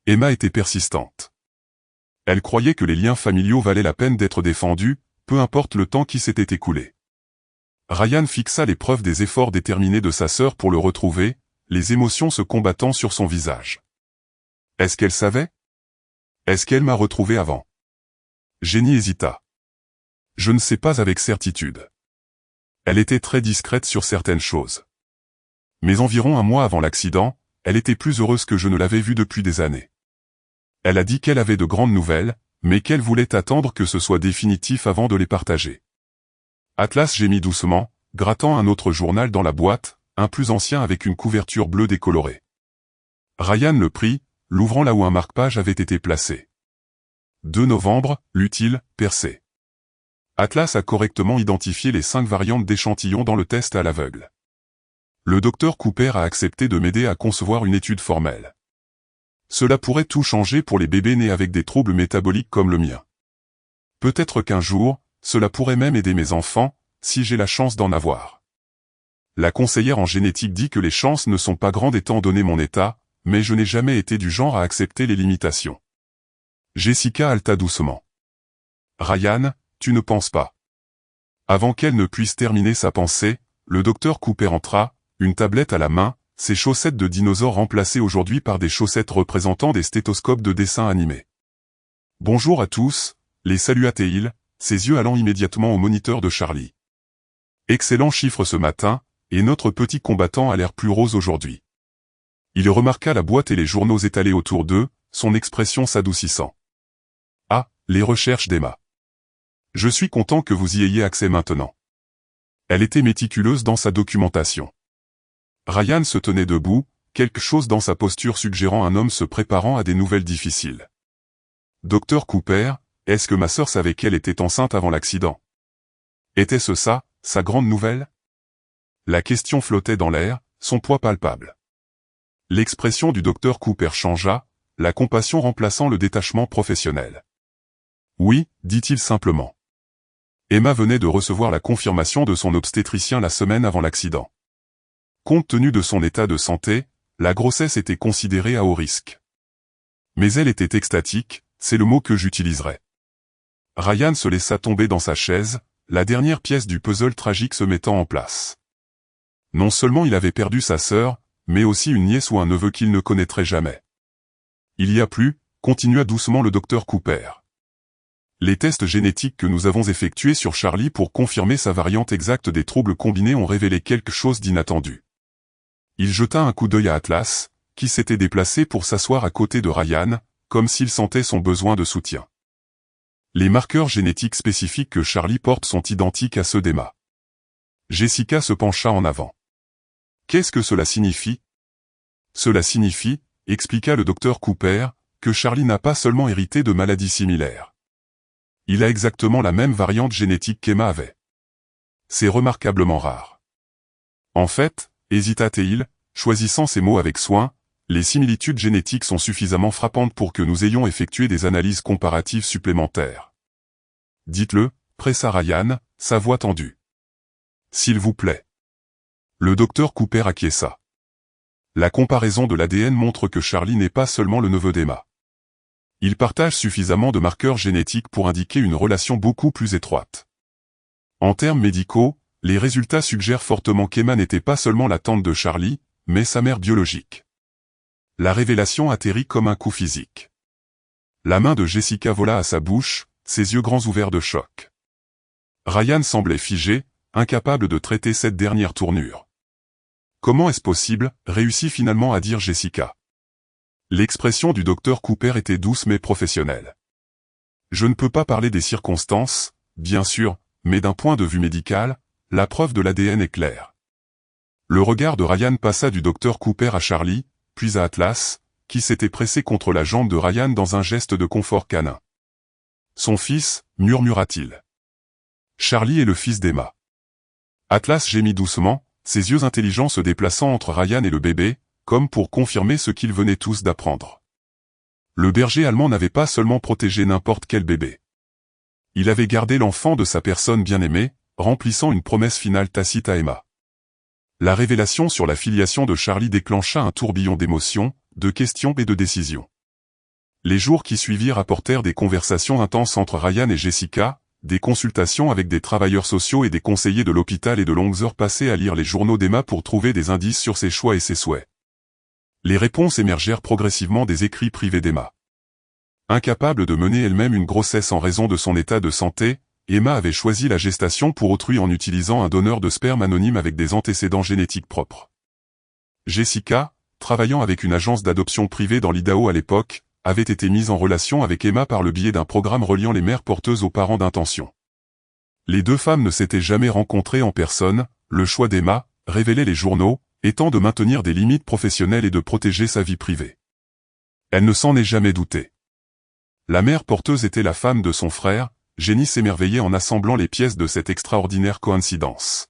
Emma était persistante. Elle croyait que les liens familiaux valaient la peine d'être défendus, peu importe le temps qui s'était écoulé. Ryan fixa les preuves des efforts déterminés de sa sœur pour le retrouver, les émotions se combattant sur son visage. Est-ce qu'elle savait? Est-ce qu'elle m'a retrouvé avant? Jenny hésita. Je ne sais pas avec certitude. Elle était très discrète sur certaines choses. Mais environ un mois avant l'accident, elle était plus heureuse que je ne l'avais vue depuis des années. Elle a dit qu'elle avait de grandes nouvelles, mais qu'elle voulait attendre que ce soit définitif avant de les partager. Atlas gémit doucement, grattant un autre journal dans la boîte, un plus ancien avec une couverture bleue décolorée. Ryan le prit, l'ouvrant là où un marque-page avait été placé. 2 novembre, l'utile, percé. Atlas a correctement identifié les 5 variantes d'échantillons dans le test à l'aveugle. Le docteur Cooper a accepté de m'aider à concevoir une étude formelle. Cela pourrait tout changer pour les bébés nés avec des troubles métaboliques comme le mien. Peut-être qu'un jour, cela pourrait même aider mes enfants, si j'ai la chance d'en avoir. La conseillère en génétique dit que les chances ne sont pas grandes étant donné mon état, mais je n'ai jamais été du genre à accepter les limitations. Jessica haleta doucement. Ryan, tu ne penses pas. Avant qu'elle ne puisse terminer sa pensée, le docteur Cooper entra, une tablette à la main, ses chaussettes de dinosaure remplacées aujourd'hui par des chaussettes représentant des stéthoscopes de dessin animé. Bonjour à tous, les salua-t-il, ses yeux allant immédiatement au moniteur de Charlie. Excellent chiffre ce matin, et notre petit combattant a l'air plus rose aujourd'hui. Il remarqua la boîte et les journaux étalés autour d'eux, son expression s'adoucissant. Ah, les recherches d'Emma. Je suis content que vous y ayez accès maintenant. Elle était méticuleuse dans sa documentation. Ryan se tenait debout, quelque chose dans sa posture suggérant un homme se préparant à des nouvelles difficiles. Docteur Cooper, est-ce que ma sœur savait qu'elle était enceinte avant l'accident? Était-ce ça, sa grande nouvelle? La question flottait dans l'air, son poids palpable. L'expression du docteur Cooper changea, la compassion remplaçant le détachement professionnel. Oui, dit-il simplement. Emma venait de recevoir la confirmation de son obstétricien la semaine avant l'accident. Compte tenu de son état de santé, la grossesse était considérée à haut risque. Mais elle était extatique, c'est le mot que j'utiliserai. Ryan se laissa tomber dans sa chaise, la dernière pièce du puzzle tragique se mettant en place. Non seulement il avait perdu sa sœur, mais aussi une nièce ou un neveu qu'il ne connaîtrait jamais. Il y a plus, continua doucement le docteur Cooper. Les tests génétiques que nous avons effectués sur Charlie pour confirmer sa variante exacte des troubles combinés ont révélé quelque chose d'inattendu. Il jeta un coup d'œil à Atlas, qui s'était déplacé pour s'asseoir à côté de Ryan, comme s'il sentait son besoin de soutien. Les marqueurs génétiques spécifiques que Charlie porte sont identiques à ceux d'Emma. Jessica se pencha en avant. Qu'est-ce que cela signifie? Cela signifie, expliqua le docteur Cooper, que Charlie n'a pas seulement hérité de maladies similaires. Il a exactement la même variante génétique qu'Emma avait. C'est remarquablement rare. En fait, hésita-t-il, choisissant ses mots avec soin, les similitudes génétiques sont suffisamment frappantes pour que nous ayons effectué des analyses comparatives supplémentaires. Dites-le, pressa Ryan, sa voix tendue. S'il vous plaît. Le docteur Cooper acquiesça. La comparaison de l'ADN montre que Charlie n'est pas seulement le neveu d'Emma. Il partage suffisamment de marqueurs génétiques pour indiquer une relation beaucoup plus étroite. En termes médicaux, les résultats suggèrent fortement qu'Emma n'était pas seulement la tante de Charlie, mais sa mère biologique. La révélation atterrit comme un coup physique. La main de Jessica vola à sa bouche, ses yeux grands ouverts de choc. Ryan semblait figé, incapable de traiter cette dernière tournure. Comment est-ce possible, réussit finalement à dire Jessica. L'expression du docteur Cooper était douce mais professionnelle. Je ne peux pas parler des circonstances, bien sûr, mais d'un point de vue médical, la preuve de l'ADN est claire. Le regard de Ryan passa du docteur Cooper à Charlie, puis à Atlas, qui s'était pressé contre la jambe de Ryan dans un geste de confort canin. Son fils, murmura-t-il. Charlie est le fils d'Emma. Atlas gémit doucement, ses yeux intelligents se déplaçant entre Ryan et le bébé, comme pour confirmer ce qu'ils venaient tous d'apprendre. Le berger allemand n'avait pas seulement protégé n'importe quel bébé. Il avait gardé l'enfant de sa personne bien-aimée, remplissant une promesse finale tacite à Emma. La révélation sur la filiation de Charlie déclencha un tourbillon d'émotions, de questions et de décisions. Les jours qui suivirent apportèrent des conversations intenses entre Ryan et Jessica, des consultations avec des travailleurs sociaux et des conseillers de l'hôpital et de longues heures passées à lire les journaux d'Emma pour trouver des indices sur ses choix et ses souhaits. Les réponses émergèrent progressivement des écrits privés d'Emma. Incapable de mener elle-même une grossesse en raison de son état de santé, Emma avait choisi la gestation pour autrui en utilisant un donneur de sperme anonyme avec des antécédents génétiques propres. Jessica, travaillant avec une agence d'adoption privée dans l'Idaho à l'époque, avait été mise en relation avec Emma par le biais d'un programme reliant les mères porteuses aux parents d'intention. Les deux femmes ne s'étaient jamais rencontrées en personne, le choix d'Emma, révélaient les journaux, étant de maintenir des limites professionnelles et de protéger sa vie privée. Elle ne s'en est jamais doutée. La mère porteuse était la femme de son frère, Jenny s'émerveillait en assemblant les pièces de cette extraordinaire coïncidence.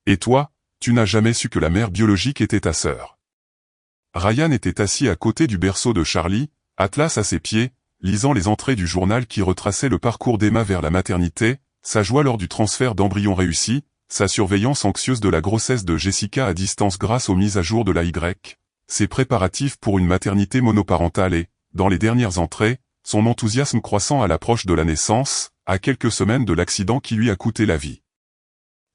Et toi, tu n'as jamais su que la mère biologique était ta sœur. Ryan était assis à côté du berceau de Charlie, Atlas à ses pieds, lisant les entrées du journal qui retraçaient le parcours d'Emma vers la maternité, sa joie lors du transfert d'embryon réussi, sa surveillance anxieuse de la grossesse de Jessica à distance grâce aux mises à jour de la Y, ses préparatifs pour une maternité monoparentale et, dans les dernières entrées, son enthousiasme croissant à l'approche de la naissance, à quelques semaines de l'accident qui lui a coûté la vie.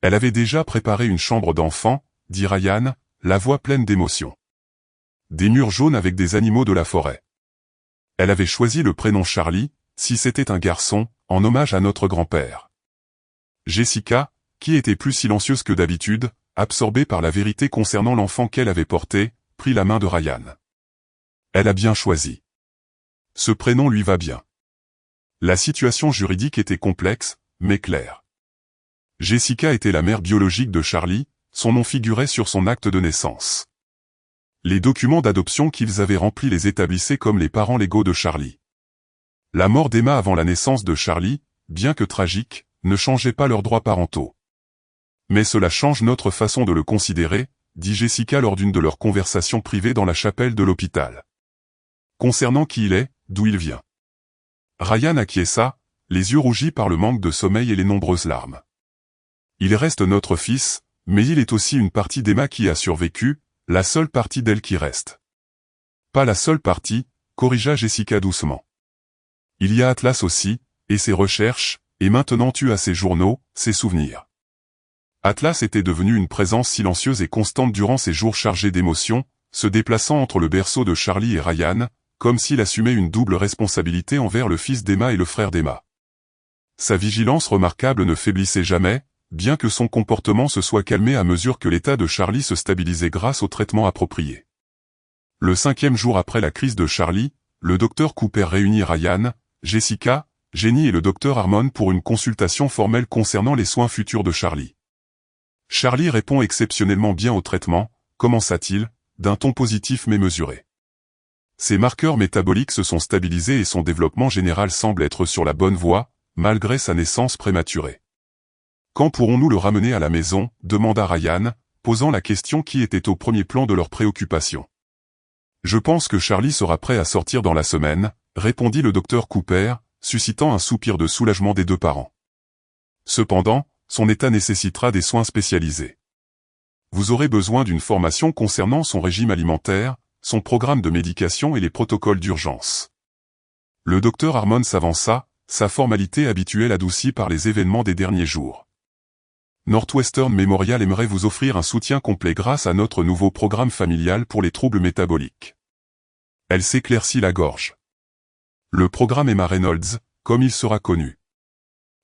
Elle avait déjà préparé une chambre d'enfant, dit Ryan, la voix pleine d'émotion. Des murs jaunes avec des animaux de la forêt. Elle avait choisi le prénom Charlie, si c'était un garçon, en hommage à notre grand-père. Jessica, qui était plus silencieuse que d'habitude, absorbée par la vérité concernant l'enfant qu'elle avait porté, prit la main de Ryan. Elle a bien choisi. Ce prénom lui va bien. La situation juridique était complexe, mais claire. Jessica était la mère biologique de Charlie, son nom figurait sur son acte de naissance. Les documents d'adoption qu'ils avaient remplis les établissaient comme les parents légaux de Charlie. La mort d'Emma avant la naissance de Charlie, bien que tragique, ne changeait pas leurs droits parentaux. Mais cela change notre façon de le considérer, dit Jessica lors d'une de leurs conversations privées dans la chapelle de l'hôpital. Concernant qui il est, d'où il vient. Ryan acquiesça, les yeux rougis par le manque de sommeil et les nombreuses larmes. Il reste notre fils, mais il est aussi une partie d'Emma qui a survécu, la seule partie d'elle qui reste. Pas la seule partie, corrigea Jessica doucement. Il y a Atlas aussi, et ses recherches, et maintenant tu as ses journaux, ses souvenirs. Atlas était devenu une présence silencieuse et constante durant ces jours chargés d'émotions, se déplaçant entre le berceau de Charlie et Ryan, comme s'il assumait une double responsabilité envers le fils d'Emma et le frère d'Emma. Sa vigilance remarquable ne faiblissait jamais, bien que son comportement se soit calmé à mesure que l'état de Charlie se stabilisait grâce au traitement approprié. Le 5e jour après la crise de Charlie, le docteur Cooper réunit Ryan, Jessica, Jenny et le docteur Harmon pour une consultation formelle concernant les soins futurs de Charlie. Charlie répond exceptionnellement bien au traitement, commença-t-il, d'un ton positif mais mesuré. Ses marqueurs métaboliques se sont stabilisés et son développement général semble être sur la bonne voie, malgré sa naissance prématurée. Quand pourrons-nous le ramener à la maison, demanda Ryan, posant la question qui était au premier plan de leurs préoccupations. Je pense que Charlie sera prêt à sortir dans la semaine, répondit le docteur Cooper, suscitant un soupir de soulagement des deux parents. Cependant, son état nécessitera des soins spécialisés. Vous aurez besoin d'une formation concernant son régime alimentaire, son programme de médication et les protocoles d'urgence. Le docteur Harmon s'avança, sa formalité habituelle adoucie par les événements des derniers jours. Northwestern Memorial aimerait vous offrir un soutien complet grâce à notre nouveau programme familial pour les troubles métaboliques. Elle s'éclaircit la gorge. Le programme Emma Reynolds, comme il sera connu.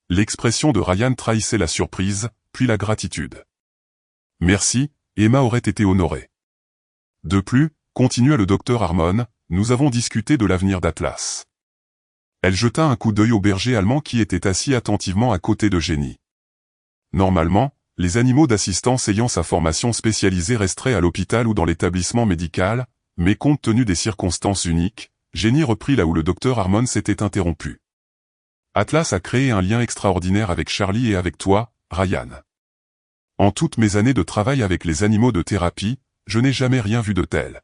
L'expression de Ryan trahissait la surprise, puis la gratitude. Merci, Emma aurait été honorée. De plus, continua le docteur Harmon, nous avons discuté de l'avenir d'Atlas. Elle jeta un coup d'œil au berger allemand qui était assis attentivement à côté de Jenny. Normalement, les animaux d'assistance ayant sa formation spécialisée resteraient à l'hôpital ou dans l'établissement médical, mais compte tenu des circonstances uniques, Jenny reprit là où le docteur Harmon s'était interrompu. Atlas a créé un lien extraordinaire avec Charlie et avec toi, Ryan. En toutes mes années de travail avec les animaux de thérapie, je n'ai jamais rien vu de tel.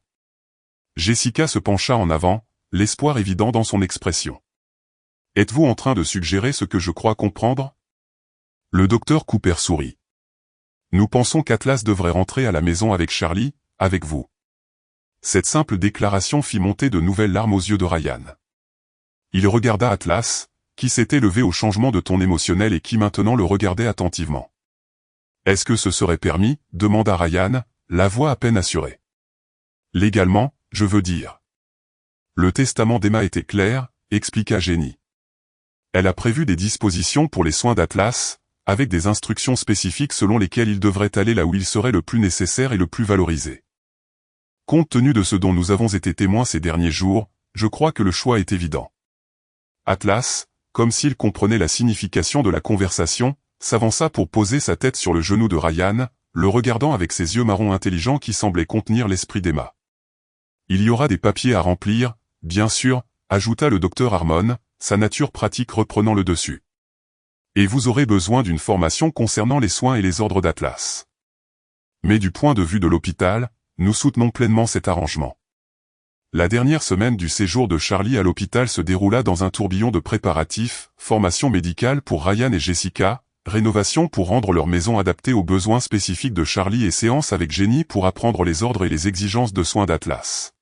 Jessica se pencha en avant, l'espoir évident dans son expression. Êtes-vous en train de suggérer ce que je crois comprendre? Le docteur Cooper sourit. Nous pensons qu'Atlas devrait rentrer à la maison avec Charlie, avec vous. » Cette simple déclaration fit monter de nouvelles larmes aux yeux de Ryan. Il regarda Atlas, qui s'était levé au changement de ton émotionnel et qui maintenant le regardait attentivement. « Est-ce que ce serait permis ?» demanda Ryan, la voix à peine assurée. « Légalement, je veux dire. » Le testament d'Emma était clair, expliqua Jenny. Elle a prévu des dispositions pour les soins d'Atlas, avec des instructions spécifiques selon lesquelles il devrait aller là où il serait le plus nécessaire et le plus valorisé. Compte tenu de ce dont nous avons été témoins ces derniers jours, je crois que le choix est évident. Atlas, comme s'il comprenait la signification de la conversation, s'avança pour poser sa tête sur le genou de Ryan, le regardant avec ses yeux marrons intelligents qui semblaient contenir l'esprit d'Emma. « Il y aura des papiers à remplir, bien sûr, » ajouta le docteur Harmon, sa nature pratique reprenant le dessus. « Et vous aurez besoin d'une formation concernant les soins et les ordres d'Atlas. Mais du point de vue de l'hôpital, nous soutenons pleinement cet arrangement. » La dernière semaine du séjour de Charlie à l'hôpital se déroula dans un tourbillon de préparatifs, formation médicale pour Ryan et Jessica, rénovation pour rendre leur maison adaptée aux besoins spécifiques de Charlie et séance avec Jenny pour apprendre les ordres et les exigences de soins d'Atlas.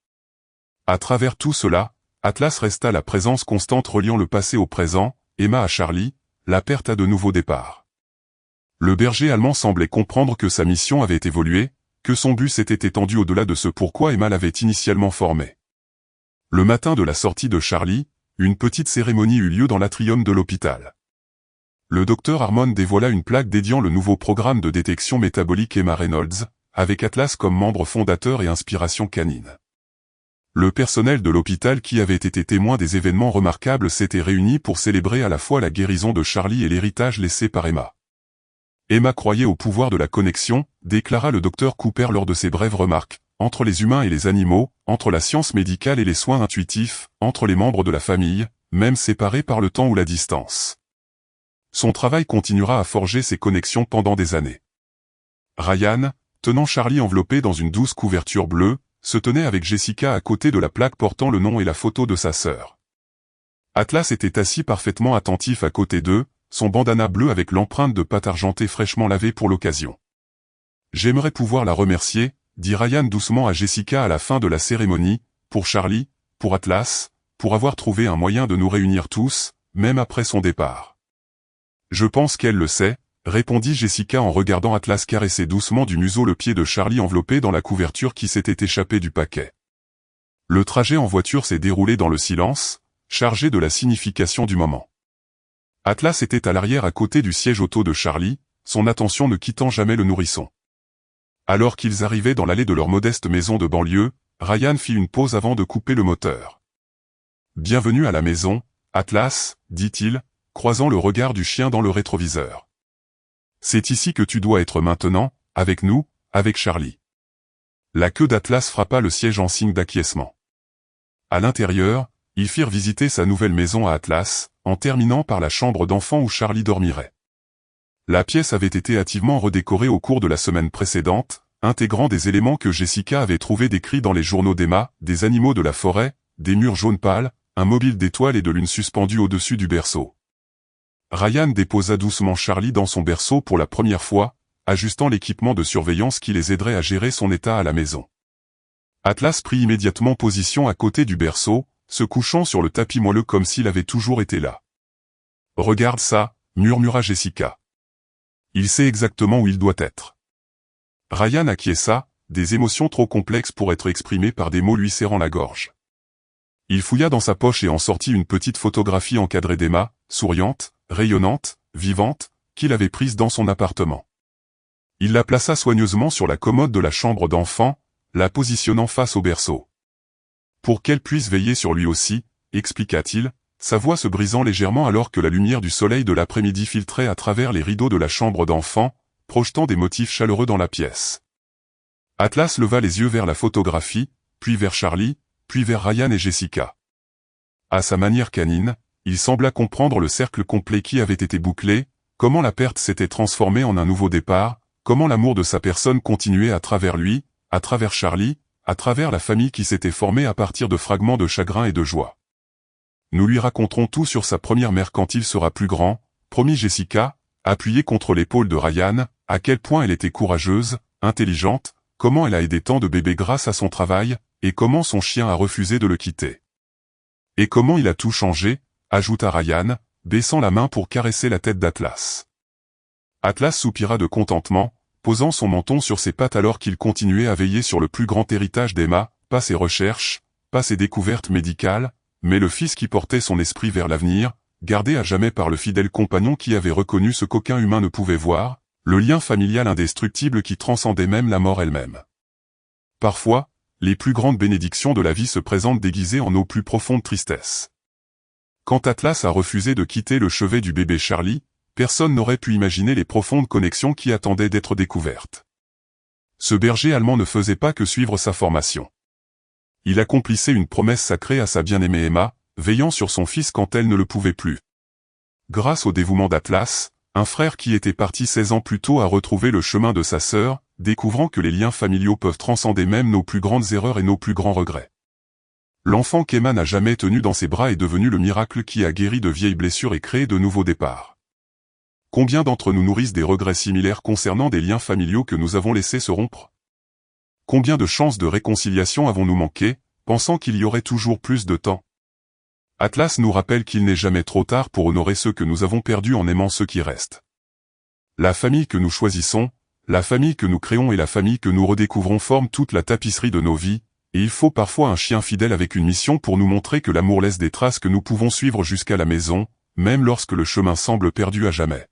À travers tout cela, Atlas resta la présence constante reliant le passé au présent, Emma à Charlie, la perte à de nouveaux départs. Le berger allemand semblait comprendre que sa mission avait évolué, que son but s'était étendu au-delà de ce pourquoi Emma l'avait initialement formé. Le matin de la sortie de Charlie, une petite cérémonie eut lieu dans l'atrium de l'hôpital. Le docteur Harmon dévoila une plaque dédiant le nouveau programme de détection métabolique Emma Reynolds, avec Atlas comme membre fondateur et inspiration canine. Le personnel de l'hôpital qui avait été témoin des événements remarquables s'était réuni pour célébrer à la fois la guérison de Charlie et l'héritage laissé par Emma. Emma croyait au pouvoir de la connexion, déclara le docteur Cooper lors de ses brèves remarques, entre les humains et les animaux, entre la science médicale et les soins intuitifs, entre les membres de la famille, même séparés par le temps ou la distance. Son travail continuera à forger ces connexions pendant des années. Ryan, tenant Charlie enveloppé dans une douce couverture bleue, se tenait avec Jessica à côté de la plaque portant le nom et la photo de sa sœur. Atlas était assis parfaitement attentif à côté d'eux, son bandana bleu avec l'empreinte de pâte argentée fraîchement lavée pour l'occasion. « J'aimerais pouvoir la remercier, » dit Ryan doucement à Jessica à la fin de la cérémonie, « pour Charlie, pour Atlas, pour avoir trouvé un moyen de nous réunir tous, même après son départ. » « Je pense qu'elle le sait, » répondit Jessica en regardant Atlas caresser doucement du museau le pied de Charlie enveloppé dans la couverture qui s'était échappée du paquet. Le trajet en voiture s'est déroulé dans le silence, chargé de la signification du moment. Atlas était à l'arrière à côté du siège auto de Charlie, son attention ne quittant jamais le nourrisson. Alors qu'ils arrivaient dans l'allée de leur modeste maison de banlieue, Ryan fit une pause avant de couper le moteur. « Bienvenue à la maison, Atlas, » dit-il, croisant le regard du chien dans le rétroviseur. « C'est ici que tu dois être maintenant, avec nous, avec Charlie. » La queue d'Atlas frappa le siège en signe d'acquiescement. À l'intérieur, ils firent visiter sa nouvelle maison à Atlas, en terminant par la chambre d'enfant où Charlie dormirait. La pièce avait été hâtivement redécorée au cours de la semaine précédente, intégrant des éléments que Jessica avait trouvés décrits dans les journaux d'Emma, des animaux de la forêt, des murs jaunes pâles, un mobile d'étoiles et de lune suspendu au-dessus du berceau. Ryan déposa doucement Charlie dans son berceau pour la première fois, ajustant l'équipement de surveillance qui les aiderait à gérer son état à la maison. Atlas prit immédiatement position à côté du berceau, se couchant sur le tapis moelleux comme s'il avait toujours été là. « Regarde ça », murmura Jessica. « Il sait exactement où il doit être. » Ryan acquiesça, des émotions trop complexes pour être exprimées par des mots lui serrant la gorge. Il fouilla dans sa poche et en sortit une petite photographie encadrée d'Emma, souriante, rayonnante, vivante, qu'il avait prise dans son appartement. Il la plaça soigneusement sur la commode de la chambre d'enfant, la positionnant face au berceau. Pour qu'elle puisse veiller sur lui aussi, expliqua-t-il, sa voix se brisant légèrement alors que la lumière du soleil de l'après-midi filtrait à travers les rideaux de la chambre d'enfant, projetant des motifs chaleureux dans la pièce. Atlas leva les yeux vers la photographie, puis vers Charlie, puis vers Ryan et Jessica. À sa manière canine, il sembla comprendre le cercle complet qui avait été bouclé, comment la perte s'était transformée en un nouveau départ, comment l'amour de sa personne continuait à travers lui, à travers Charlie, à travers la famille qui s'était formée à partir de fragments de chagrin et de joie. « Nous lui raconterons tout sur sa première mère quand il sera plus grand, » promit Jessica, appuyée contre l'épaule de Ryan, à quel point elle était courageuse, intelligente, comment elle a aidé tant de bébés grâce à son travail, et comment son chien a refusé de le quitter. Et comment il a tout changé, ajouta Ryan, baissant la main pour caresser la tête d'Atlas. Atlas soupira de contentement, posant son menton sur ses pattes alors qu'il continuait à veiller sur le plus grand héritage d'Emma, pas ses recherches, pas ses découvertes médicales, mais le fils qui portait son esprit vers l'avenir, gardé à jamais par le fidèle compagnon qui avait reconnu ce qu'aucun humain ne pouvait voir, le lien familial indestructible qui transcendait même la mort elle-même. Parfois, les plus grandes bénédictions de la vie se présentent déguisées en nos plus profondes tristesses. Quand Atlas a refusé de quitter le chevet du bébé Charlie, personne n'aurait pu imaginer les profondes connexions qui attendaient d'être découvertes. Ce berger allemand ne faisait pas que suivre sa formation. Il accomplissait une promesse sacrée à sa bien-aimée Emma, veillant sur son fils quand elle ne le pouvait plus. Grâce au dévouement d'Atlas, un frère qui était parti 16 ans plus tôt a retrouvé le chemin de sa sœur, découvrant que les liens familiaux peuvent transcender même nos plus grandes erreurs et nos plus grands regrets. L'enfant qu'Emma n'a jamais tenu dans ses bras est devenu le miracle qui a guéri de vieilles blessures et créé de nouveaux départs. Combien d'entre nous nourrissent des regrets similaires concernant des liens familiaux que nous avons laissés se rompre? Combien de chances de réconciliation avons-nous manqué, pensant qu'il y aurait toujours plus de temps? Atlas nous rappelle qu'il n'est jamais trop tard pour honorer ceux que nous avons perdus en aimant ceux qui restent. La famille que nous choisissons, la famille que nous créons et la famille que nous redécouvrons forment toute la tapisserie de nos vies, et il faut parfois un chien fidèle avec une mission pour nous montrer que l'amour laisse des traces que nous pouvons suivre jusqu'à la maison, même lorsque le chemin semble perdu à jamais.